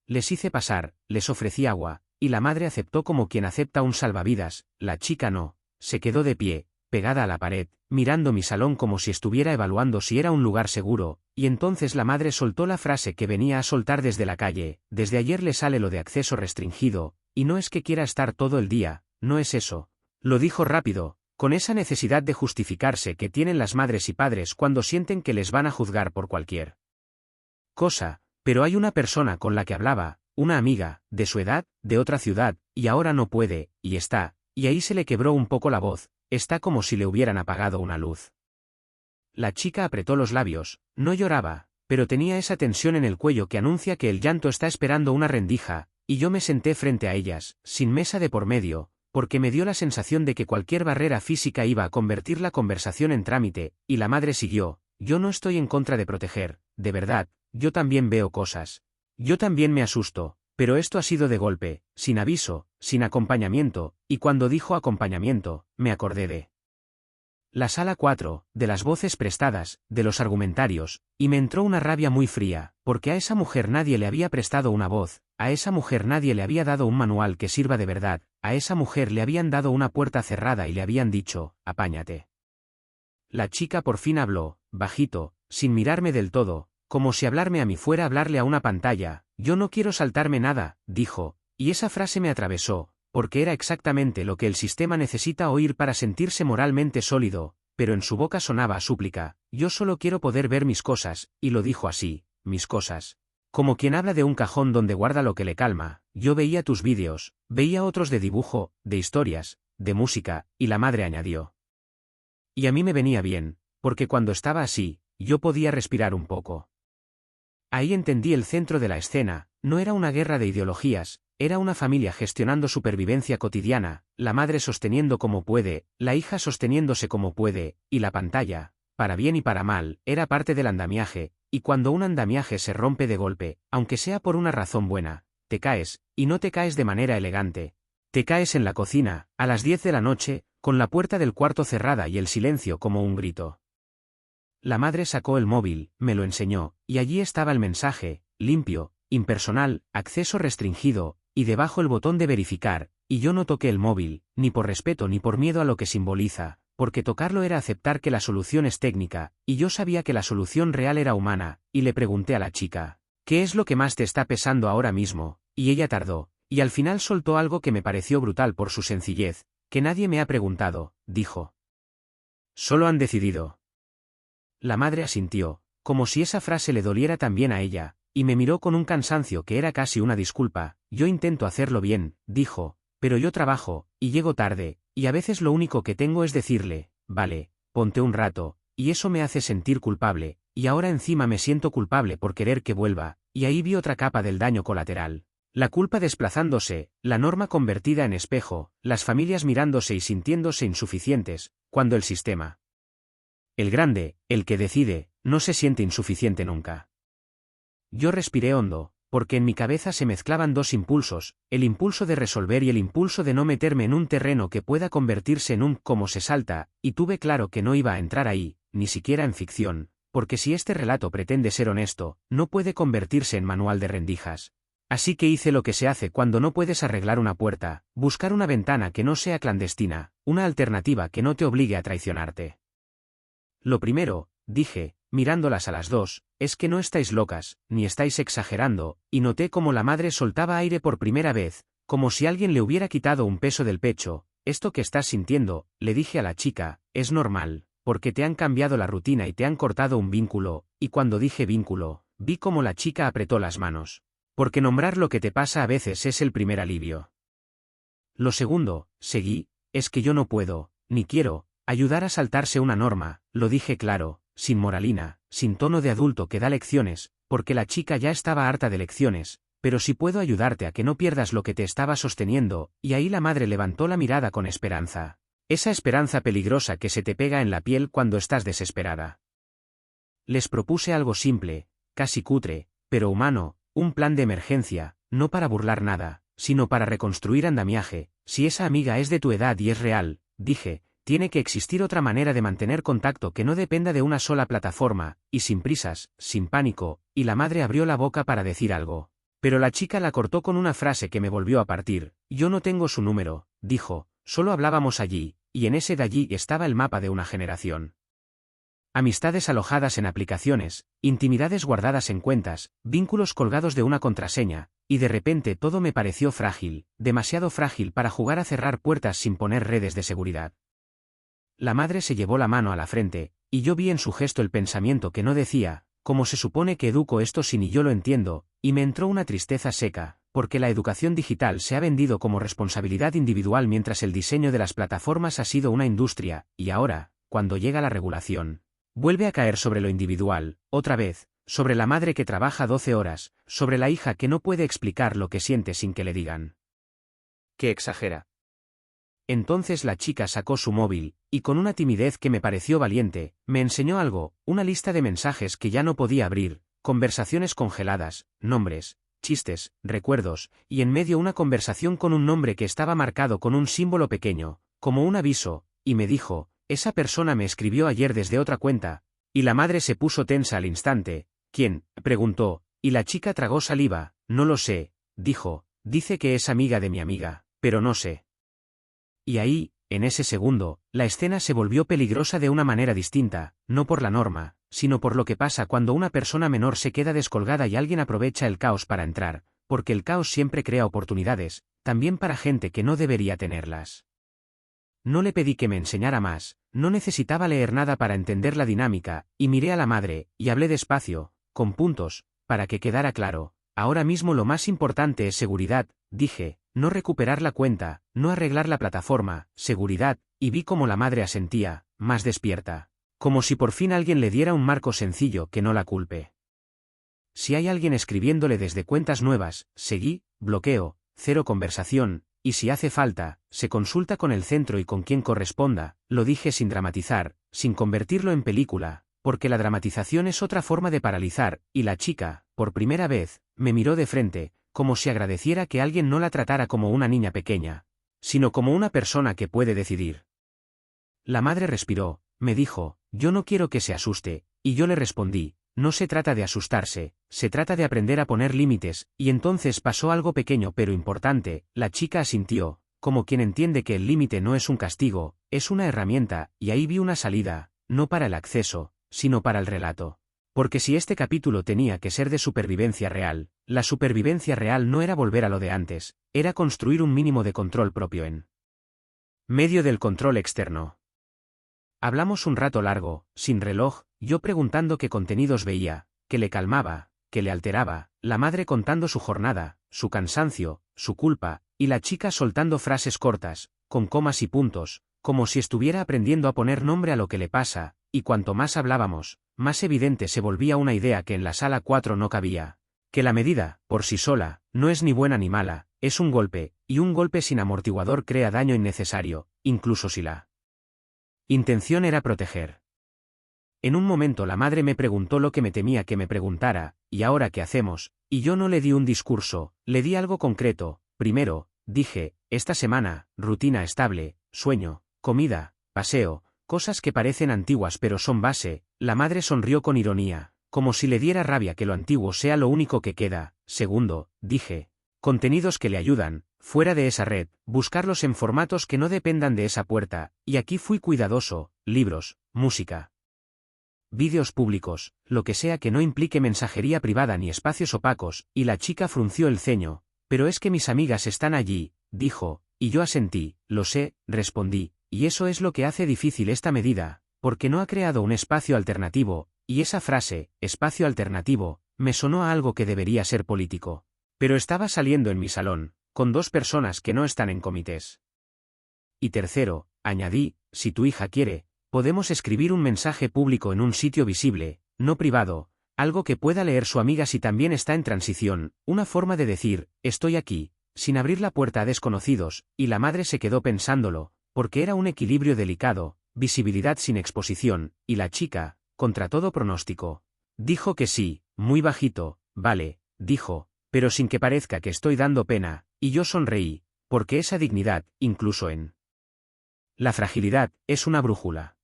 Les hice pasar, les ofrecí agua, y la madre aceptó como quien acepta un salvavidas, la chica no, se quedó de pie, pegada a la pared, mirando mi salón como si estuviera evaluando si era un lugar seguro, y entonces la madre soltó la frase que venía a soltar desde la calle, desde ayer le sale lo de acceso restringido, y no es que quiera estar todo el día, no es eso. Lo dijo rápido, con esa necesidad de justificarse que tienen las madres y padres cuando sienten que les van a juzgar por cualquier cosa. Pero hay una persona con la que hablaba, una amiga, de su edad, de otra ciudad, y ahora no puede, y está, y ahí se le quebró un poco la voz, está como si le hubieran apagado una luz. La chica apretó los labios, no lloraba, pero tenía esa tensión en el cuello que anuncia que el llanto está esperando una rendija, y yo me senté frente a ellas, sin mesa de por medio, porque me dio la sensación de que cualquier barrera física iba a convertir la conversación en trámite, y la madre siguió, yo no estoy en contra de proteger, de verdad. Yo también veo cosas. Yo también me asusto, pero esto ha sido de golpe, sin aviso, sin acompañamiento, y cuando dijo acompañamiento, me acordé de la sala 4, de las voces prestadas, de los argumentarios, y me entró una rabia muy fría, porque a esa mujer nadie le había prestado una voz, a esa mujer nadie le había dado un manual que sirva de verdad, a esa mujer le habían dado una puerta cerrada y le habían dicho, apáñate. La chica por fin habló, bajito, sin mirarme del todo, como si hablarme a mí fuera hablarle a una pantalla, yo no quiero saltarme nada, dijo, y esa frase me atravesó, porque era exactamente lo que el sistema necesita oír para sentirse moralmente sólido, pero en su boca sonaba a súplica, yo solo quiero poder ver mis cosas, y lo dijo así, mis cosas. Como quien habla de un cajón donde guarda lo que le calma, yo veía tus vídeos, veía otros de dibujo, de historias, de música, y la madre añadió. Y a mí me venía bien, porque cuando estaba así, yo podía respirar un poco. Ahí entendí el centro de la escena, no era una guerra de ideologías, era una familia gestionando supervivencia cotidiana, la madre sosteniendo como puede, la hija sosteniéndose como puede, y la pantalla, para bien y para mal, era parte del andamiaje, y cuando un andamiaje se rompe de golpe, aunque sea por una razón buena, te caes, y no te caes de manera elegante, te caes en la cocina, a las 10 de la noche, con la puerta del cuarto cerrada y el silencio como un grito. La madre sacó el móvil, me lo enseñó, y allí estaba el mensaje, limpio, impersonal, acceso restringido, y debajo el botón de verificar, y yo no toqué el móvil, ni por respeto ni por miedo a lo que simboliza, porque tocarlo era aceptar que la solución es técnica, y yo sabía que la solución real era humana, y le pregunté a la chica, ¿qué es lo que más te está pesando ahora mismo? Y ella tardó, y al final soltó algo que me pareció brutal por su sencillez, que nadie me ha preguntado, dijo. Solo han decidido. La madre asintió, como si esa frase le doliera también a ella, y me miró con un cansancio que era casi una disculpa, yo intento hacerlo bien, dijo, pero yo trabajo, y llego tarde, y a veces lo único que tengo es decirle, vale, ponte un rato, y eso me hace sentir culpable, y ahora encima me siento culpable por querer que vuelva, y ahí vi otra capa del daño colateral. La culpa desplazándose, la norma convertida en espejo, las familias mirándose y sintiéndose insuficientes, cuando el sistema, el grande, el que decide, no se siente insuficiente nunca. Yo respiré hondo, porque en mi cabeza se mezclaban dos impulsos, el impulso de resolver y el impulso de no meterme en un terreno que pueda convertirse en un cómo se salta, y tuve claro que no iba a entrar ahí, ni siquiera en ficción, porque si este relato pretende ser honesto, no puede convertirse en manual de rendijas. Así que hice lo que se hace cuando no puedes arreglar una puerta, buscar una ventana que no sea clandestina, una alternativa que no te obligue a traicionarte. Lo primero, dije, mirándolas a las dos, es que no estáis locas, ni estáis exagerando, y noté como la madre soltaba aire por primera vez, como si alguien le hubiera quitado un peso del pecho. Esto que estás sintiendo, le dije a la chica, es normal, porque te han cambiado la rutina y te han cortado un vínculo, y cuando dije vínculo, vi como la chica apretó las manos. Porque nombrar lo que te pasa a veces es el primer alivio. Lo segundo, seguí, es que yo no puedo, ni quiero, ayudar a saltarse una norma, lo dije claro, sin moralina, sin tono de adulto que da lecciones, porque la chica ya estaba harta de lecciones, pero sí puedo ayudarte a que no pierdas lo que te estaba sosteniendo, y ahí la madre levantó la mirada con esperanza. Esa esperanza peligrosa que se te pega en la piel cuando estás desesperada. Les propuse algo simple, casi cutre, pero humano, un plan de emergencia, no para burlar nada, sino para reconstruir andamiaje. Si esa amiga es de tu edad y es real, dije, tiene que existir otra manera de mantener contacto que no dependa de una sola plataforma, y sin prisas, sin pánico, y la madre abrió la boca para decir algo. Pero la chica la cortó con una frase que me volvió a partir. Yo no tengo su número, dijo, solo hablábamos allí, y en ese de allí estaba el mapa de una generación. Amistades alojadas en aplicaciones, intimidades guardadas en cuentas, vínculos colgados de una contraseña, y de repente todo me pareció frágil, demasiado frágil para jugar a cerrar puertas sin poner redes de seguridad. La madre se llevó la mano a la frente, y yo vi en su gesto el pensamiento que no decía, ¿cómo se supone que educo esto si ni yo lo entiendo? Y me entró una tristeza seca, porque la educación digital se ha vendido como responsabilidad individual mientras el diseño de las plataformas ha sido una industria, y ahora, cuando llega la regulación, vuelve a caer sobre lo individual, otra vez, sobre la madre que trabaja 12 horas, sobre la hija que no puede explicar lo que siente sin que le digan. ¿Qué exagera? Entonces la chica sacó su móvil, y con una timidez que me pareció valiente, me enseñó algo, una lista de mensajes que ya no podía abrir, conversaciones congeladas, nombres, chistes, recuerdos, y en medio una conversación con un nombre que estaba marcado con un símbolo pequeño, como un aviso, y me dijo, esa persona me escribió ayer desde otra cuenta, y la madre se puso tensa al instante. ¿Quién?, preguntó, y la chica tragó saliva. No lo sé, dijo, dice que es amiga de mi amiga, pero no sé. Y ahí, en ese segundo, la escena se volvió peligrosa de una manera distinta, no por la norma, sino por lo que pasa cuando una persona menor se queda descolgada y alguien aprovecha el caos para entrar, porque el caos siempre crea oportunidades, también para gente que no debería tenerlas. No le pedí que me enseñara más, no necesitaba leer nada para entender la dinámica, y miré a la madre, y hablé despacio, con puntos, para que quedara claro. Ahora mismo lo más importante es seguridad, dije, no recuperar la cuenta, no arreglar la plataforma, seguridad, y vi cómo la madre asentía, más despierta. Como si por fin alguien le diera un marco sencillo que no la culpe. Si hay alguien escribiéndole desde cuentas nuevas, seguí, bloqueo, cero conversación, y si hace falta, se consulta con el centro y con quien corresponda, lo dije sin dramatizar, sin convertirlo en película, porque la dramatización es otra forma de paralizar, y la chica, por primera vez, me miró de frente, como si agradeciera que alguien no la tratara como una niña pequeña, sino como una persona que puede decidir. La madre respiró, me dijo, yo no quiero que se asuste, y yo le respondí, no se trata de asustarse, se trata de aprender a poner límites, y entonces pasó algo pequeño pero importante, la chica asintió, como quien entiende que el límite no es un castigo, es una herramienta, y ahí vi una salida, no para el acceso, sino para el relato. Porque si este capítulo tenía que ser de supervivencia real, la supervivencia real no era volver a lo de antes, era construir un mínimo de control propio en medio del control externo. Hablamos un rato largo, sin reloj, yo preguntando qué contenidos veía, qué le calmaba, qué le alteraba, la madre contando su jornada, su cansancio, su culpa, y la chica soltando frases cortas, con comas y puntos, como si estuviera aprendiendo a poner nombre a lo que le pasa, y cuanto más hablábamos, más evidente se volvía una idea que en la sala 4 no cabía, que la medida, por sí sola, no es ni buena ni mala, es un golpe, y un golpe sin amortiguador crea daño innecesario, incluso si la intención era proteger. En un momento la madre me preguntó lo que me temía que me preguntara, ¿y ahora qué hacemos? Y yo no le di un discurso, le di algo concreto. Primero, dije, esta semana, rutina estable, sueño, comida, paseo, cosas que parecen antiguas pero son base. La madre sonrió con ironía, como si le diera rabia que lo antiguo sea lo único que queda. Segundo, dije, contenidos que le ayudan, fuera de esa red, buscarlos en formatos que no dependan de esa puerta, y aquí fui cuidadoso, libros, música, vídeos públicos, lo que sea que no implique mensajería privada ni espacios opacos, y la chica frunció el ceño. Pero es que mis amigas están allí, dijo, y yo asentí. Lo sé, respondí, y eso es lo que hace difícil esta medida, porque no ha creado un espacio alternativo, y esa frase, espacio alternativo, me sonó a algo que debería ser político. Pero estaba saliendo en mi salón, con 2 personas que no están en comités. Y tercero, añadí, si tu hija quiere, podemos escribir un mensaje público en un sitio visible, no privado, algo que pueda leer su amiga si también está en transición, una forma de decir, estoy aquí, sin abrir la puerta a desconocidos, y la madre se quedó pensándolo, porque era un equilibrio delicado, visibilidad sin exposición, y la chica, contra todo pronóstico, dijo que sí, muy bajito. Vale, dijo, pero sin que parezca que estoy dando pena, y yo sonreí, porque esa dignidad, incluso en la fragilidad, es una brújula.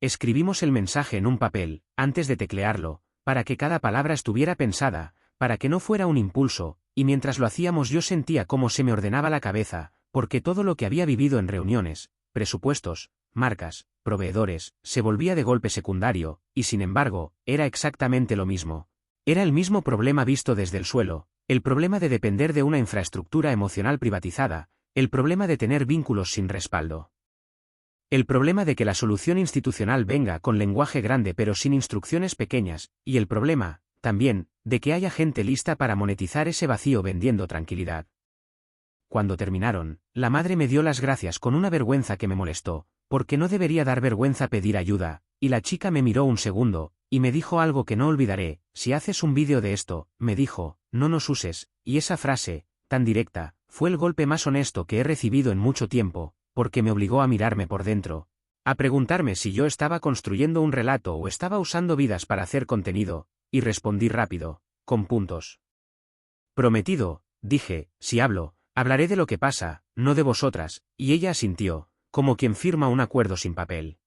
Escribimos el mensaje en un papel, antes de teclearlo, para que cada palabra estuviera pensada, para que no fuera un impulso, y mientras lo hacíamos yo sentía cómo se me ordenaba la cabeza, porque todo lo que había vivido en reuniones, presupuestos, marcas, proveedores, se volvía de golpe secundario, y sin embargo, era exactamente lo mismo. Era el mismo problema visto desde el suelo, el problema de depender de una infraestructura emocional privatizada, el problema de tener vínculos sin respaldo. El problema de que la solución institucional venga con lenguaje grande pero sin instrucciones pequeñas, y el problema, también, de que haya gente lista para monetizar ese vacío vendiendo tranquilidad. Cuando terminaron, la madre me dio las gracias con una vergüenza que me molestó, porque no debería dar vergüenza pedir ayuda, y la chica me miró un segundo, y me dijo algo que no olvidaré, si haces un vídeo de esto, me dijo, no nos uses, y esa frase, tan directa, fue el golpe más honesto que he recibido en mucho tiempo, porque me obligó a mirarme por dentro, a preguntarme si yo estaba construyendo un relato o estaba usando vidas para hacer contenido, y respondí rápido, con puntos. Prometido, dije, si hablo, hablaré de lo que pasa, no de vosotras, y ella asintió, como quien firma un acuerdo sin papel.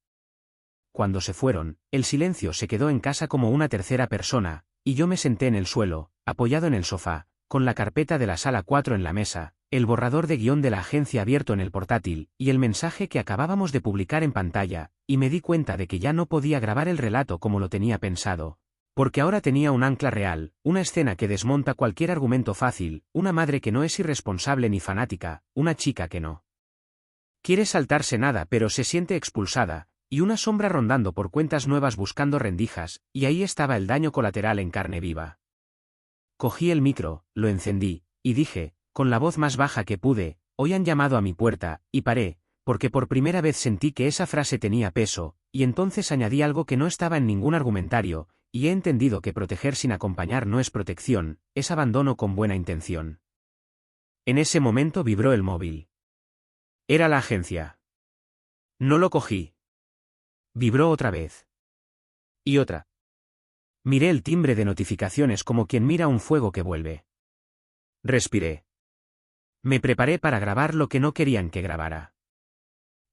Cuando se fueron, el silencio se quedó en casa como una tercera persona, y yo me senté en el suelo, apoyado en el sofá, con la carpeta de la sala 4 en la mesa, el borrador de guión de la agencia abierto en el portátil, y el mensaje que acabábamos de publicar en pantalla, y me di cuenta de que ya no podía grabar el relato como lo tenía pensado. Porque ahora tenía un ancla real, una escena que desmonta cualquier argumento fácil, una madre que no es irresponsable ni fanática, una chica que no quiere saltarse nada pero se siente expulsada, y una sombra rondando por cuentas nuevas buscando rendijas, y ahí estaba el daño colateral en carne viva. Cogí el micro, lo encendí, y dije, con la voz más baja que pude, hoy han llamado a mi puerta, y paré, porque por primera vez sentí que esa frase tenía peso, y entonces añadí algo que no estaba en ningún argumentario, y he entendido que proteger sin acompañar no es protección, es abandono con buena intención. En ese momento vibró el móvil. Era la agencia. No lo cogí. Vibró otra vez. Y otra. Miré el timbre de notificaciones como quien mira un fuego que vuelve. Respiré. Me preparé para grabar lo que no querían que grabara.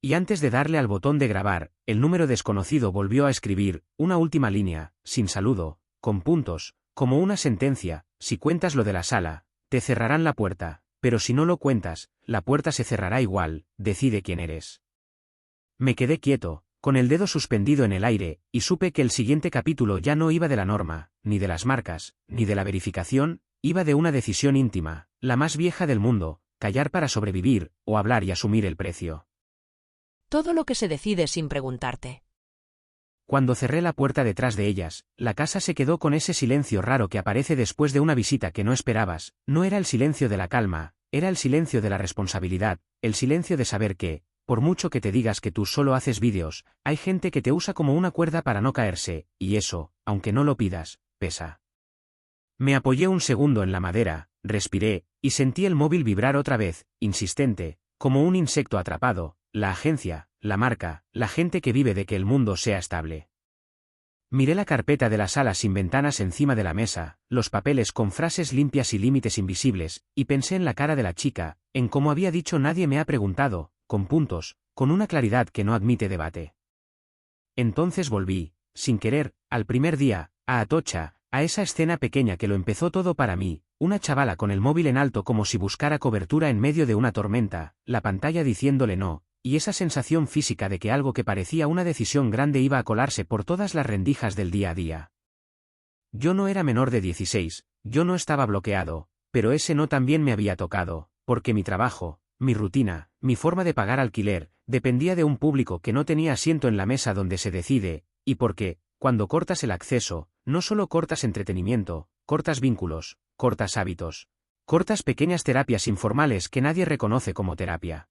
Y antes de darle al botón de grabar, el número desconocido volvió a escribir, una última línea, sin saludo, con puntos, como una sentencia, si cuentas lo de la sala, te cerrarán la puerta, pero si no lo cuentas, la puerta se cerrará igual, decide quién eres. Me quedé quieto, con el dedo suspendido en el aire, y supe que el siguiente capítulo ya no iba de la norma, ni de las marcas, ni de la verificación, iba de una decisión íntima, la más vieja del mundo, callar para sobrevivir, o hablar y asumir el precio. Todo lo que se decide sin preguntarte. Cuando cerré la puerta detrás de ellas, la casa se quedó con ese silencio raro que aparece después de una visita que no esperabas. No era el silencio de la calma, era el silencio de la responsabilidad, el silencio de saber que, por mucho que te digas que tú solo haces vídeos, hay gente que te usa como una cuerda para no caerse, y eso, aunque no lo pidas, pesa. Me apoyé un segundo en la madera, respiré, y sentí el móvil vibrar otra vez, insistente, como un insecto atrapado. La agencia, la marca, la gente que vive de que el mundo sea estable. Miré la carpeta de la sala sin ventanas encima de la mesa, los papeles con frases limpias y límites invisibles, y pensé en la cara de la chica, en cómo había dicho nadie me ha preguntado, con puntos, con una claridad que no admite debate. Entonces volví, sin querer, al primer día, a Atocha, a esa escena pequeña que lo empezó todo para mí, una chavala con el móvil en alto como si buscara cobertura en medio de una tormenta, la pantalla diciéndole no, y esa sensación física de que algo que parecía una decisión grande iba a colarse por todas las rendijas del día a día. Yo no era menor de 16, yo no estaba bloqueado, pero ese no también me había tocado, porque mi trabajo, mi rutina, mi forma de pagar alquiler, dependía de un público que no tenía asiento en la mesa donde se decide, y porque, cuando cortas el acceso, no solo cortas entretenimiento, cortas vínculos, cortas hábitos, cortas pequeñas terapias informales que nadie reconoce como terapia.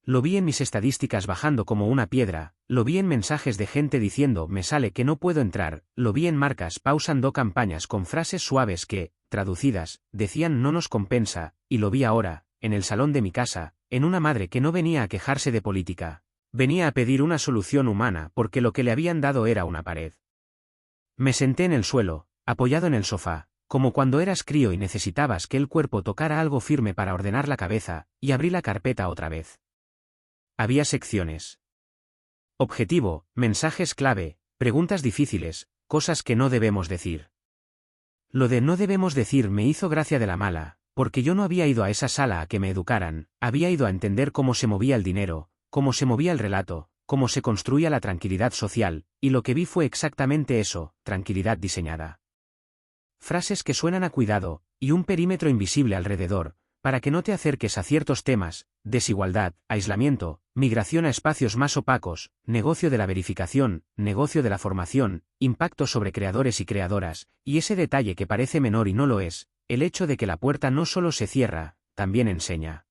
Lo vi en mis estadísticas bajando como una piedra, lo vi en mensajes de gente diciendo me sale que no puedo entrar, lo vi en marcas pausando campañas con frases suaves que, traducidas, decían no nos compensa, y lo vi ahora, en el salón de mi casa, en una madre que no venía a quejarse de política, venía a pedir una solución humana porque lo que le habían dado era una pared. Me senté en el suelo, apoyado en el sofá, como cuando eras crío y necesitabas que el cuerpo tocara algo firme para ordenar la cabeza, y abrí la carpeta otra vez. Había secciones. Objetivo, mensajes clave, preguntas difíciles, cosas que no debemos decir. Lo de no debemos decir me hizo gracia de la mala, porque yo no había ido a esa sala a que me educaran, había ido a entender cómo se movía el dinero, cómo se movía el relato, cómo se construía la tranquilidad social, y lo que vi fue exactamente eso, tranquilidad diseñada. Frases que suenan a cuidado, y un perímetro invisible alrededor, para que no te acerques a ciertos temas, desigualdad, aislamiento, migración a espacios más opacos, negocio de la verificación, negocio de la formación, impacto sobre creadores y creadoras, y ese detalle que parece menor y no lo es, el hecho de que la puerta no solo se cierra, también enseña.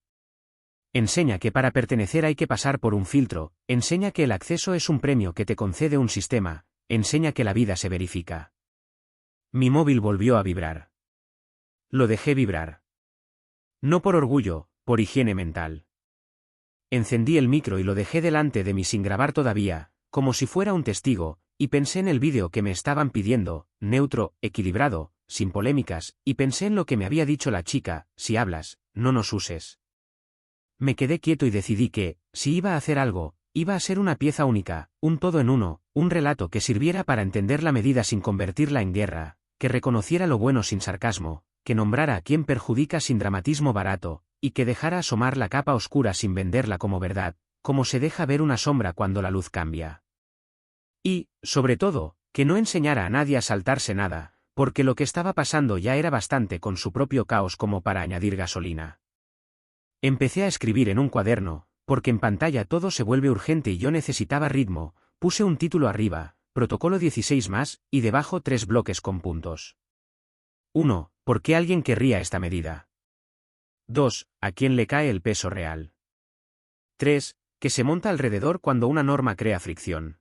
Enseña que para pertenecer hay que pasar por un filtro, enseña que el acceso es un premio que te concede un sistema, enseña que la vida se verifica. Mi móvil volvió a vibrar. Lo dejé vibrar. No por orgullo, por higiene mental. Encendí el micro y lo dejé delante de mí sin grabar todavía, como si fuera un testigo, y pensé en el vídeo que me estaban pidiendo, neutro, equilibrado, sin polémicas, y pensé en lo que me había dicho la chica, si hablas, no nos uses. Me quedé quieto y decidí que, si iba a hacer algo, iba a ser una pieza única, un todo en uno, un relato que sirviera para entender la medida sin convertirla en guerra, que reconociera lo bueno sin sarcasmo, que nombrara a quien perjudica sin dramatismo barato, y que dejara asomar la capa oscura sin venderla como verdad, como se deja ver una sombra cuando la luz cambia. Y, sobre todo, que no enseñara a nadie a saltarse nada, porque lo que estaba pasando ya era bastante con su propio caos como para añadir gasolina. Empecé a escribir en un cuaderno, porque en pantalla todo se vuelve urgente y yo necesitaba ritmo, puse un título arriba, Protocolo 16 más, y debajo 3 bloques con puntos. 1. ¿Por qué alguien querría esta medida? 2. ¿A quién le cae el peso real? 3. ¿Qué se monta alrededor cuando una norma crea fricción?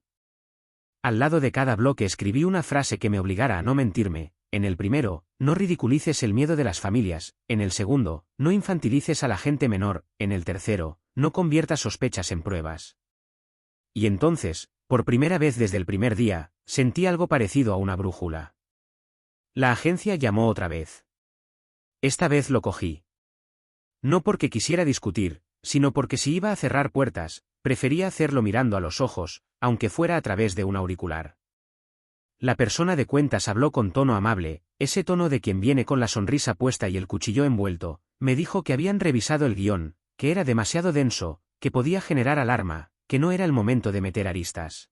Al lado de cada bloque escribí una frase que me obligara a no mentirme. En el primero, no ridiculices el miedo de las familias. En el segundo, no infantilices a la gente menor. En el tercero, no conviertas sospechas en pruebas. Y entonces, por primera vez desde el primer día, sentí algo parecido a una brújula. La agencia llamó otra vez. Esta vez lo cogí. No porque quisiera discutir, sino porque si iba a cerrar puertas, prefería hacerlo mirando a los ojos, aunque fuera a través de un auricular. La persona de cuentas habló con tono amable, ese tono de quien viene con la sonrisa puesta y el cuchillo envuelto, me dijo que habían revisado el guión, que era demasiado denso, que podía generar alarma, que no era el momento de meter aristas.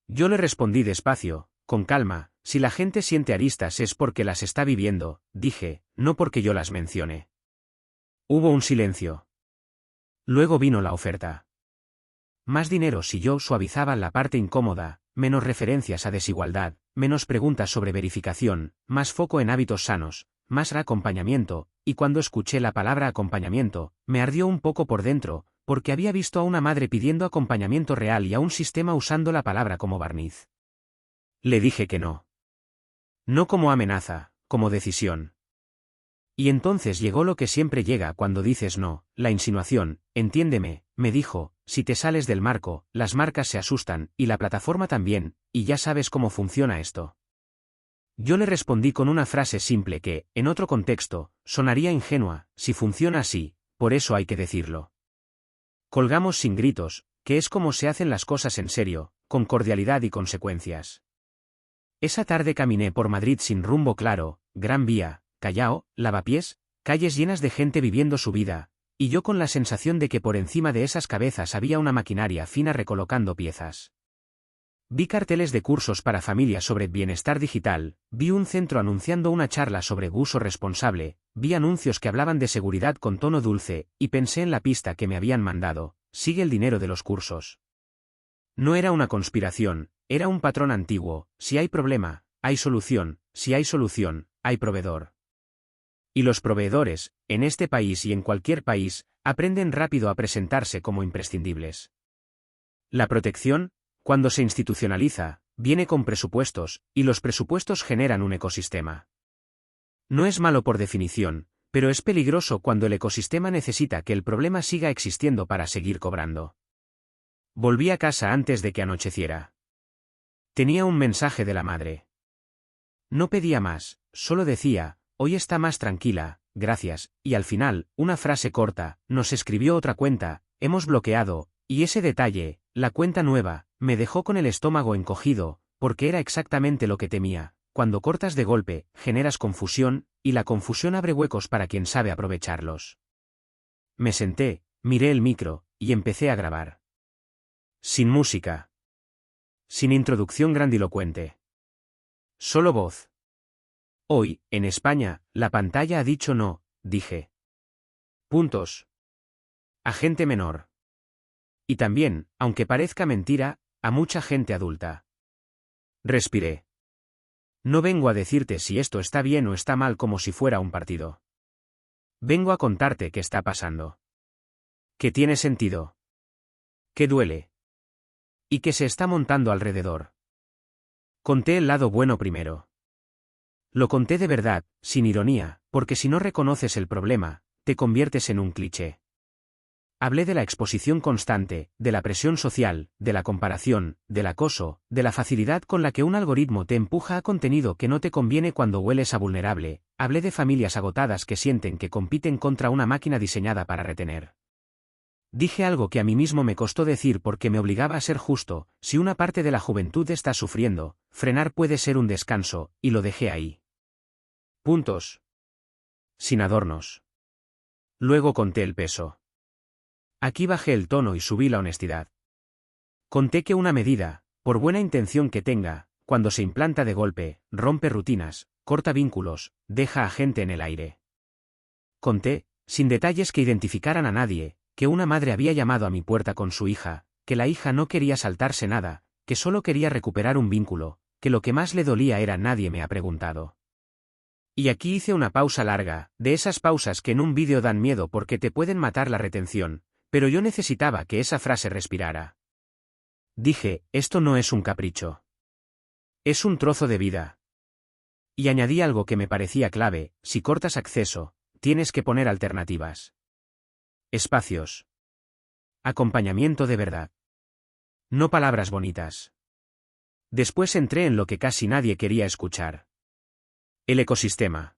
Yo le respondí despacio, con calma, si la gente siente aristas es porque las está viviendo, dije, no porque yo las mencione. Hubo un silencio. Luego vino la oferta. Más dinero si yo suavizaba la parte incómoda, menos referencias a desigualdad, menos preguntas sobre verificación, más foco en hábitos sanos, más acompañamiento, y cuando escuché la palabra acompañamiento, me ardió un poco por dentro, porque había visto a una madre pidiendo acompañamiento real y a un sistema usando la palabra como barniz. Le dije que no. No como amenaza, como decisión. Y entonces llegó lo que siempre llega cuando dices no, la insinuación, entiéndeme, me dijo, si te sales del marco, las marcas se asustan, y la plataforma también, y ya sabes cómo funciona esto. Yo le respondí con una frase simple que, en otro contexto, sonaría ingenua: si funciona así, por eso hay que decirlo. Colgamos sin gritos, que es como se hacen las cosas en serio, con cordialidad y consecuencias. Esa tarde caminé por Madrid sin rumbo claro, Gran Vía, Callao, Lavapiés, calles llenas de gente viviendo su vida, y yo con la sensación de que por encima de esas cabezas había una maquinaria fina recolocando piezas. Vi carteles de cursos para familias sobre bienestar digital, vi un centro anunciando una charla sobre uso responsable, vi anuncios que hablaban de seguridad con tono dulce, y pensé en la pista que me habían mandado: sigue el dinero de los cursos. No era una conspiración, era un patrón antiguo: si hay problema, hay solución; si hay solución, hay proveedor. Y los proveedores, en este país y en cualquier país, aprenden rápido a presentarse como imprescindibles. La protección, cuando se institucionaliza, viene con presupuestos, y los presupuestos generan un ecosistema. No es malo por definición, pero es peligroso cuando el ecosistema necesita que el problema siga existiendo para seguir cobrando. Volví a casa antes de que anocheciera. Tenía un mensaje de la madre. No pedía más, solo decía: hoy está más tranquila, gracias, y al final, una frase corta: nos escribió otra cuenta, hemos bloqueado, y ese detalle, la cuenta nueva, me dejó con el estómago encogido, porque era exactamente lo que temía: cuando cortas de golpe, generas confusión, y la confusión abre huecos para quien sabe aprovecharlos. Me senté, miré el micro, y empecé a grabar. Sin música. Sin introducción grandilocuente. Solo voz. Hoy, en España, la pantalla ha dicho no, dije. Puntos. A gente menor. Y también, aunque parezca mentira, a mucha gente adulta. Respiré. No vengo a decirte si esto está bien o está mal como si fuera un partido. Vengo a contarte qué está pasando. Que tiene sentido. Que duele. Y que se está montando alrededor. Conté el lado bueno primero. Lo conté de verdad, sin ironía, porque si no reconoces el problema, te conviertes en un cliché. Hablé de la exposición constante, de la presión social, de la comparación, del acoso, de la facilidad con la que un algoritmo te empuja a contenido que no te conviene cuando hueles a vulnerable. Hablé de familias agotadas que sienten que compiten contra una máquina diseñada para retener. Dije algo que a mí mismo me costó decir porque me obligaba a ser justo: si una parte de la juventud está sufriendo, frenar puede ser un descanso, y lo dejé ahí. Puntos. Sin adornos. Luego conté el peso. Aquí bajé el tono y subí la honestidad. Conté que una medida, por buena intención que tenga, cuando se implanta de golpe, rompe rutinas, corta vínculos, deja a gente en el aire. Conté, sin detalles que identificaran a nadie, que una madre había llamado a mi puerta con su hija, que la hija no quería saltarse nada, que solo quería recuperar un vínculo, que lo que más le dolía era nadie me ha preguntado. Y aquí hice una pausa larga, de esas pausas que en un vídeo dan miedo porque te pueden matar la retención, pero yo necesitaba que esa frase respirara. Dije: esto no es un capricho. Es un trozo de vida. Y añadí algo que me parecía clave: si cortas acceso, tienes que poner alternativas. Espacios. Acompañamiento de verdad. No palabras bonitas. Después entré en lo que casi nadie quería escuchar. El ecosistema.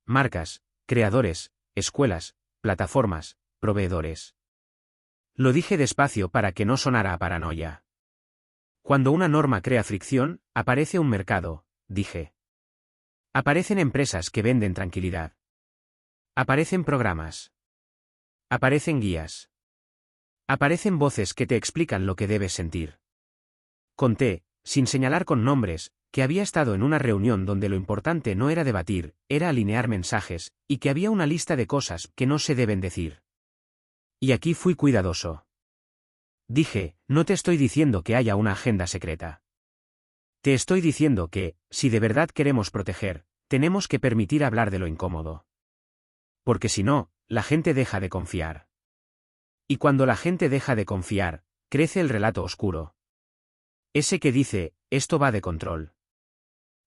Marcas, creadores, escuelas, plataformas, proveedores. Lo dije despacio para que no sonara a paranoia. Cuando una norma crea fricción, aparece un mercado, dije. Aparecen empresas que venden tranquilidad. Aparecen programas. Aparecen guías. Aparecen voces que te explican lo que debes sentir. Conté, sin señalar con nombres, que había estado en una reunión donde lo importante no era debatir, era alinear mensajes, y que había una lista de cosas que no se deben decir. Y aquí fui cuidadoso. Dije: no te estoy diciendo que haya una agenda secreta. Te estoy diciendo que, si de verdad queremos proteger, tenemos que permitir hablar de lo incómodo. Porque si no, la gente deja de confiar. Y cuando la gente deja de confiar, crece el relato oscuro. Ese que dice: esto va de control.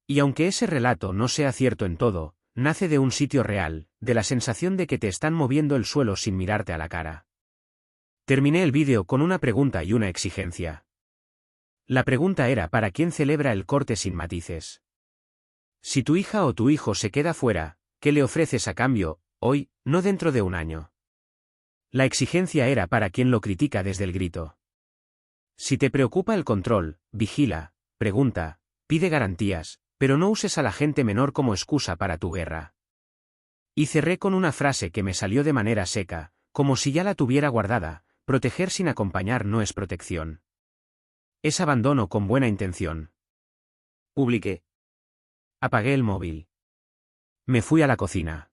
Y aunque ese relato no sea cierto en todo, nace de un sitio real, de la sensación de que te están moviendo el suelo sin mirarte a la cara. Terminé el vídeo con una pregunta y una exigencia. La pregunta era para quién celebra el corte sin matices. Si tu hija o tu hijo se queda fuera, ¿qué le ofreces a cambio, hoy, no dentro de un año? La exigencia era para quien lo critica desde el grito. Si te preocupa el control, vigila, pregunta, pide garantías, pero no uses a la gente menor como excusa para tu guerra. Y cerré con una frase que me salió de manera seca, como si ya la tuviera guardada: proteger sin acompañar no es protección. Es abandono con buena intención. Publiqué. Apagué el móvil. Me fui a la cocina.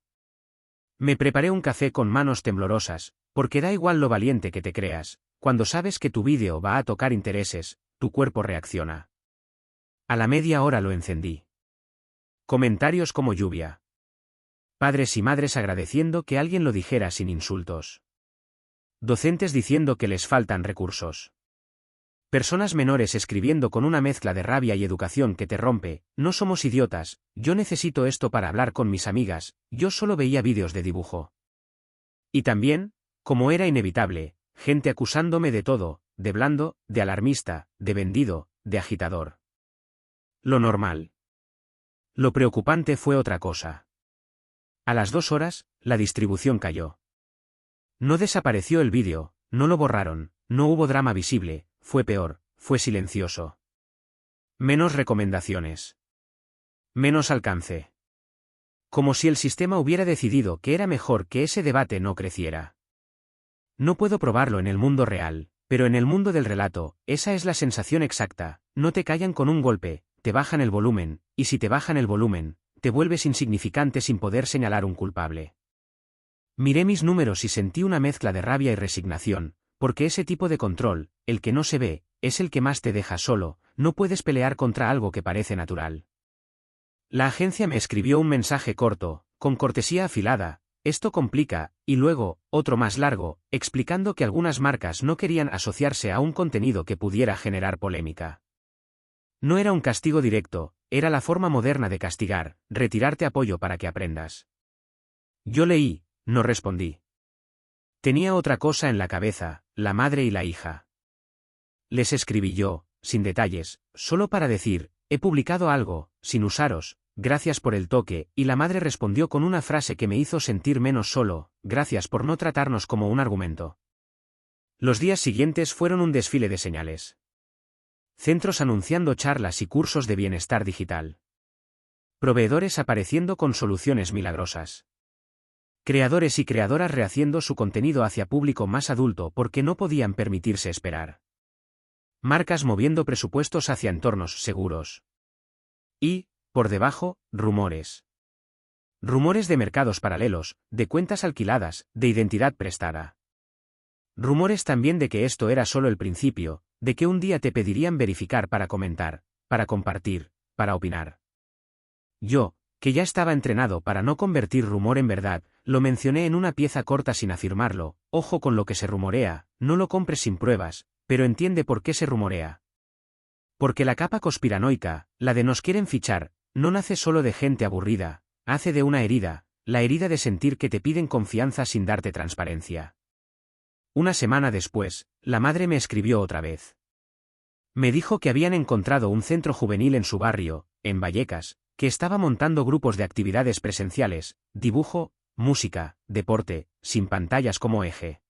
Me preparé un café con manos temblorosas, porque da igual lo valiente que te creas, cuando sabes que tu vídeo va a tocar intereses, tu cuerpo reacciona. A la media hora lo encendí. Comentarios como lluvia. Padres y madres agradeciendo que alguien lo dijera sin insultos. Docentes diciendo que les faltan recursos. Personas menores escribiendo con una mezcla de rabia y educación que te rompe: no somos idiotas, yo necesito esto para hablar con mis amigas, yo solo veía vídeos de dibujo. Y también, como era inevitable, gente acusándome de todo, de blando, de alarmista, de vendido, de agitador. Lo normal. Lo preocupante fue otra cosa. A las 2 horas, la distribución cayó. No desapareció el vídeo, no lo borraron, no hubo drama visible, fue peor, fue silencioso. Menos recomendaciones. Menos alcance. Como si el sistema hubiera decidido que era mejor que ese debate no creciera. No puedo probarlo en el mundo real, pero en el mundo del relato, esa es la sensación exacta: no te callan con un golpe, te bajan el volumen, y si te bajan el volumen, te vuelves insignificante sin poder señalar un culpable. Miré mis números y sentí una mezcla de rabia y resignación, porque ese tipo de control, el que no se ve, es el que más te deja solo, no puedes pelear contra algo que parece natural. La agencia me escribió un mensaje corto, con cortesía afilada: esto complica, y luego, otro más largo, explicando que algunas marcas no querían asociarse a un contenido que pudiera generar polémica. No era un castigo directo, era la forma moderna de castigar: retirarte apoyo para que aprendas. Yo leí, no respondí. Tenía otra cosa en la cabeza: la madre y la hija. Les escribí yo, sin detalles, solo para decir: he publicado algo, sin usaros, gracias por el toque, y la madre respondió con una frase que me hizo sentir menos solo: gracias por no tratarnos como un argumento. Los días siguientes fueron un desfile de señales. Centros anunciando charlas y cursos de bienestar digital. Proveedores apareciendo con soluciones milagrosas. Creadores y creadoras rehaciendo su contenido hacia público más adulto porque no podían permitirse esperar. Marcas moviendo presupuestos hacia entornos seguros. Y, por debajo, rumores. Rumores de mercados paralelos, de cuentas alquiladas, de identidad prestada. Rumores también de que esto era solo el principio, de que un día te pedirían verificar para comentar, para compartir, para opinar. Yo, que ya estaba entrenado para no convertir rumor en verdad, lo mencioné en una pieza corta sin afirmarlo: ojo con lo que se rumorea, no lo compres sin pruebas, pero entiende por qué se rumorea. Porque la capa conspiranoica, la de nos quieren fichar, no nace solo de gente aburrida, hace de una herida, la herida de sentir que te piden confianza sin darte transparencia. Una semana después, la madre me escribió otra vez. Me dijo que habían encontrado un centro juvenil en su barrio, en Vallecas, que estaba montando grupos de actividades presenciales, dibujo, música, deporte, sin pantallas como eje.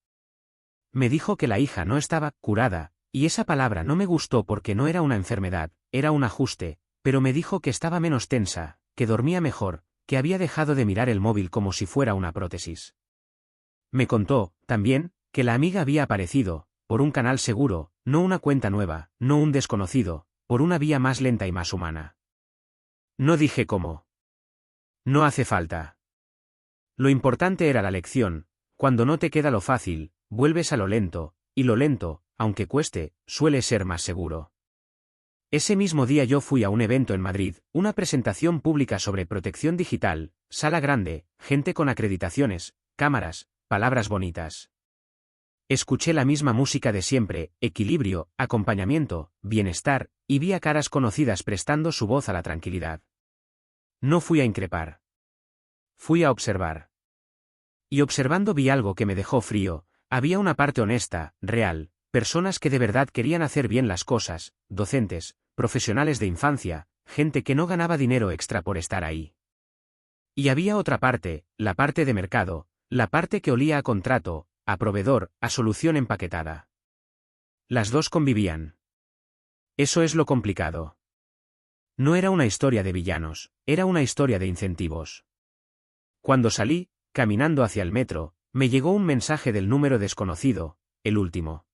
Me dijo que la hija no estaba curada, y esa palabra no me gustó porque no era una enfermedad, era un ajuste, pero me dijo que estaba menos tensa, que dormía mejor, que había dejado de mirar el móvil como si fuera una prótesis. Me contó, también, que la amiga había aparecido, por un canal seguro, no una cuenta nueva, no un desconocido, por una vía más lenta y más humana. No dije cómo. No hace falta. Lo importante era la lección: cuando no te queda lo fácil, vuelves a lo lento, y lo lento, aunque cueste, suele ser más seguro. Ese mismo día yo fui a un evento en Madrid, una presentación pública sobre protección digital, sala grande, gente con acreditaciones, cámaras, palabras bonitas. Escuché la misma música de siempre: equilibrio, acompañamiento, bienestar, y vi a caras conocidas prestando su voz a la tranquilidad. No fui a increpar. Fui a observar. Y observando vi algo que me dejó frío: Había una parte honesta, real, personas que de verdad querían hacer bien las cosas, docentes, profesionales de infancia, gente que no ganaba dinero extra por estar ahí. Y había otra parte, la parte de mercado, la parte que olía a contrato, a proveedor, a solución empaquetada. Las dos convivían. Eso es lo complicado. No era una historia de villanos, era una historia de incentivos. Cuando salí, caminando hacia el metro, me llegó un mensaje del número desconocido, el último.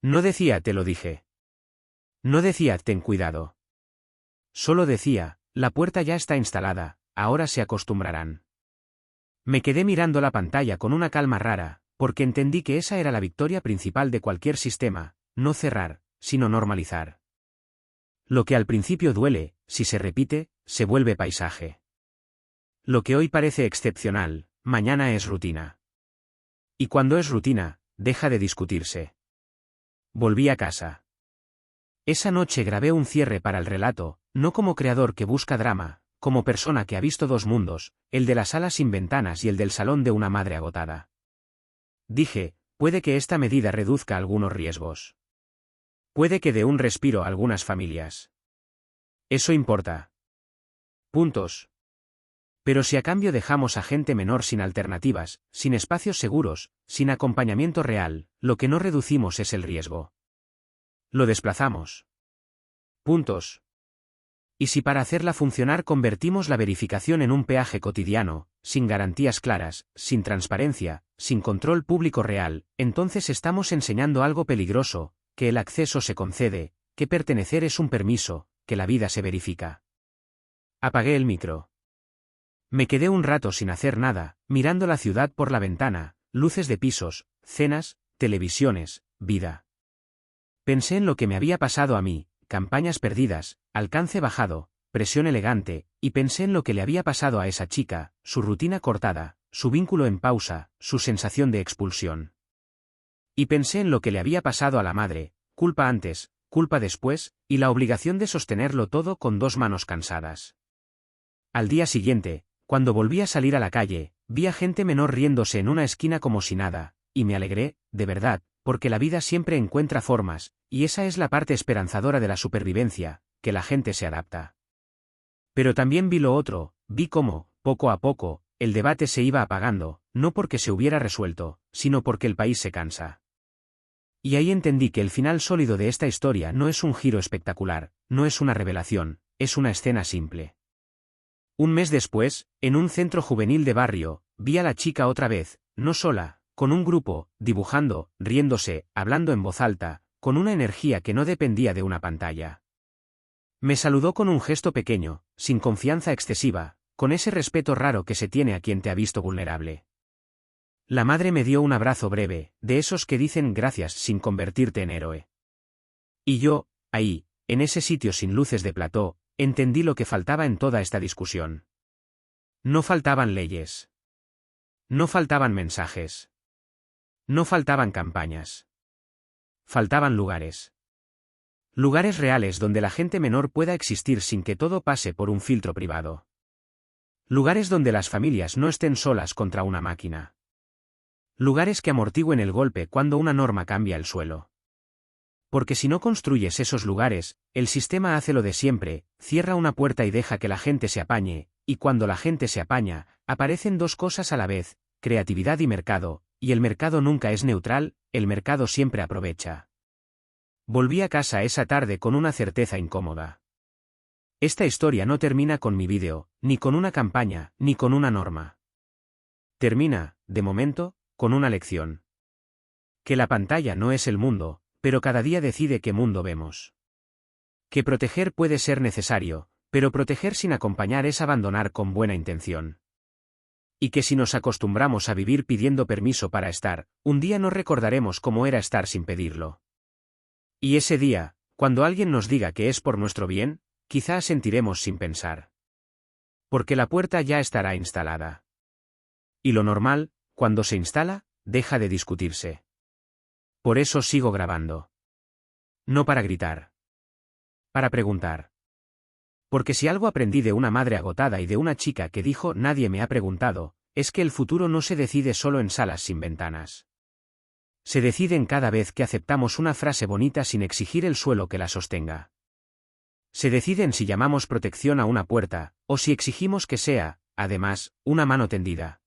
No decía te lo dije. No decía ten cuidado. Solo decía, la puerta ya está instalada, ahora se acostumbrarán. Me quedé mirando la pantalla con una calma rara, porque entendí que esa era la victoria principal de cualquier sistema, no cerrar, sino normalizar. Lo que al principio duele, si se repite, se vuelve paisaje. Lo que hoy parece excepcional, mañana es rutina. Y cuando es rutina, deja de discutirse. Volví a casa. Esa noche grabé un cierre para el relato, no como creador que busca drama, como persona que ha visto dos mundos, el de la sala sin ventanas y el del salón de una madre agotada. Dije, puede que esta medida reduzca algunos riesgos. Puede que dé un respiro a algunas familias. Eso importa. Puntos. Pero si a cambio dejamos a gente menor sin alternativas, sin espacios seguros, sin acompañamiento real, lo que no reducimos es el riesgo. Lo desplazamos. Puntos. Y si para hacerla funcionar convertimos la verificación en un peaje cotidiano, sin garantías claras, sin transparencia, sin control público real, entonces estamos enseñando algo peligroso, que el acceso se concede, que pertenecer es un permiso, que la vida se verifica. Apagué el micro. Me quedé un rato sin hacer nada, mirando la ciudad por la ventana, luces de pisos, cenas, televisiones, vida. Pensé en lo que me había pasado a mí, campañas perdidas, alcance bajado, presión elegante, y pensé en lo que le había pasado a esa chica, su rutina cortada, su vínculo en pausa, su sensación de expulsión. Y pensé en lo que le había pasado a la madre, culpa antes, culpa después, y la obligación de sostenerlo todo con dos manos cansadas. Al día siguiente, cuando volví a salir a la calle, vi a gente menor riéndose en una esquina como si nada, y me alegré, de verdad, porque la vida siempre encuentra formas, y esa es la parte esperanzadora de la supervivencia, que la gente se adapta. Pero también vi lo otro, vi cómo, poco a poco, el debate se iba apagando, no porque se hubiera resuelto, sino porque el país se cansa. Y ahí entendí que el final sólido de esta historia no es un giro espectacular, no es una revelación, es una escena simple. Un mes después, en un centro juvenil de barrio, vi a la chica otra vez, no sola, con un grupo, dibujando, riéndose, hablando en voz alta, con una energía que no dependía de una pantalla. Me saludó con un gesto pequeño, sin confianza excesiva, con ese respeto raro que se tiene a quien te ha visto vulnerable. La madre me dio un abrazo breve, de esos que dicen gracias sin convertirte en héroe. Y yo, ahí, en ese sitio sin luces de plató, entendí lo que faltaba en toda esta discusión. No faltaban leyes. No faltaban mensajes. No faltaban campañas. Faltaban lugares. Lugares reales donde la gente menor pueda existir sin que todo pase por un filtro privado. Lugares donde las familias no estén solas contra una máquina. Lugares que amortigüen el golpe cuando una norma cambia el suelo. Porque si no construyes esos lugares, el sistema hace lo de siempre, cierra una puerta y deja que la gente se apañe, y cuando la gente se apaña, aparecen dos cosas a la vez, creatividad y mercado, y el mercado nunca es neutral, el mercado siempre aprovecha. Volví a casa esa tarde con una certeza incómoda. Esta historia no termina con mi vídeo, ni con una campaña, ni con una norma. Termina, de momento, con una lección. Que la pantalla no es el mundo, pero cada día decide qué mundo vemos. Que proteger puede ser necesario, pero proteger sin acompañar es abandonar con buena intención. Y que si nos acostumbramos a vivir pidiendo permiso para estar, un día no recordaremos cómo era estar sin pedirlo. Y ese día, cuando alguien nos diga que es por nuestro bien, quizá sentiremos sin pensar. Porque la puerta ya estará instalada. Y lo normal, cuando se instala, deja de discutirse. Por eso sigo grabando. No para gritar. Para preguntar. Porque si algo aprendí de una madre agotada y de una chica que dijo nadie me ha preguntado, es que el futuro no se decide solo en salas sin ventanas. Se deciden cada vez que aceptamos una frase bonita sin exigir el suelo que la sostenga. Se deciden si llamamos protección a una puerta, o si exigimos que sea, además, una mano tendida.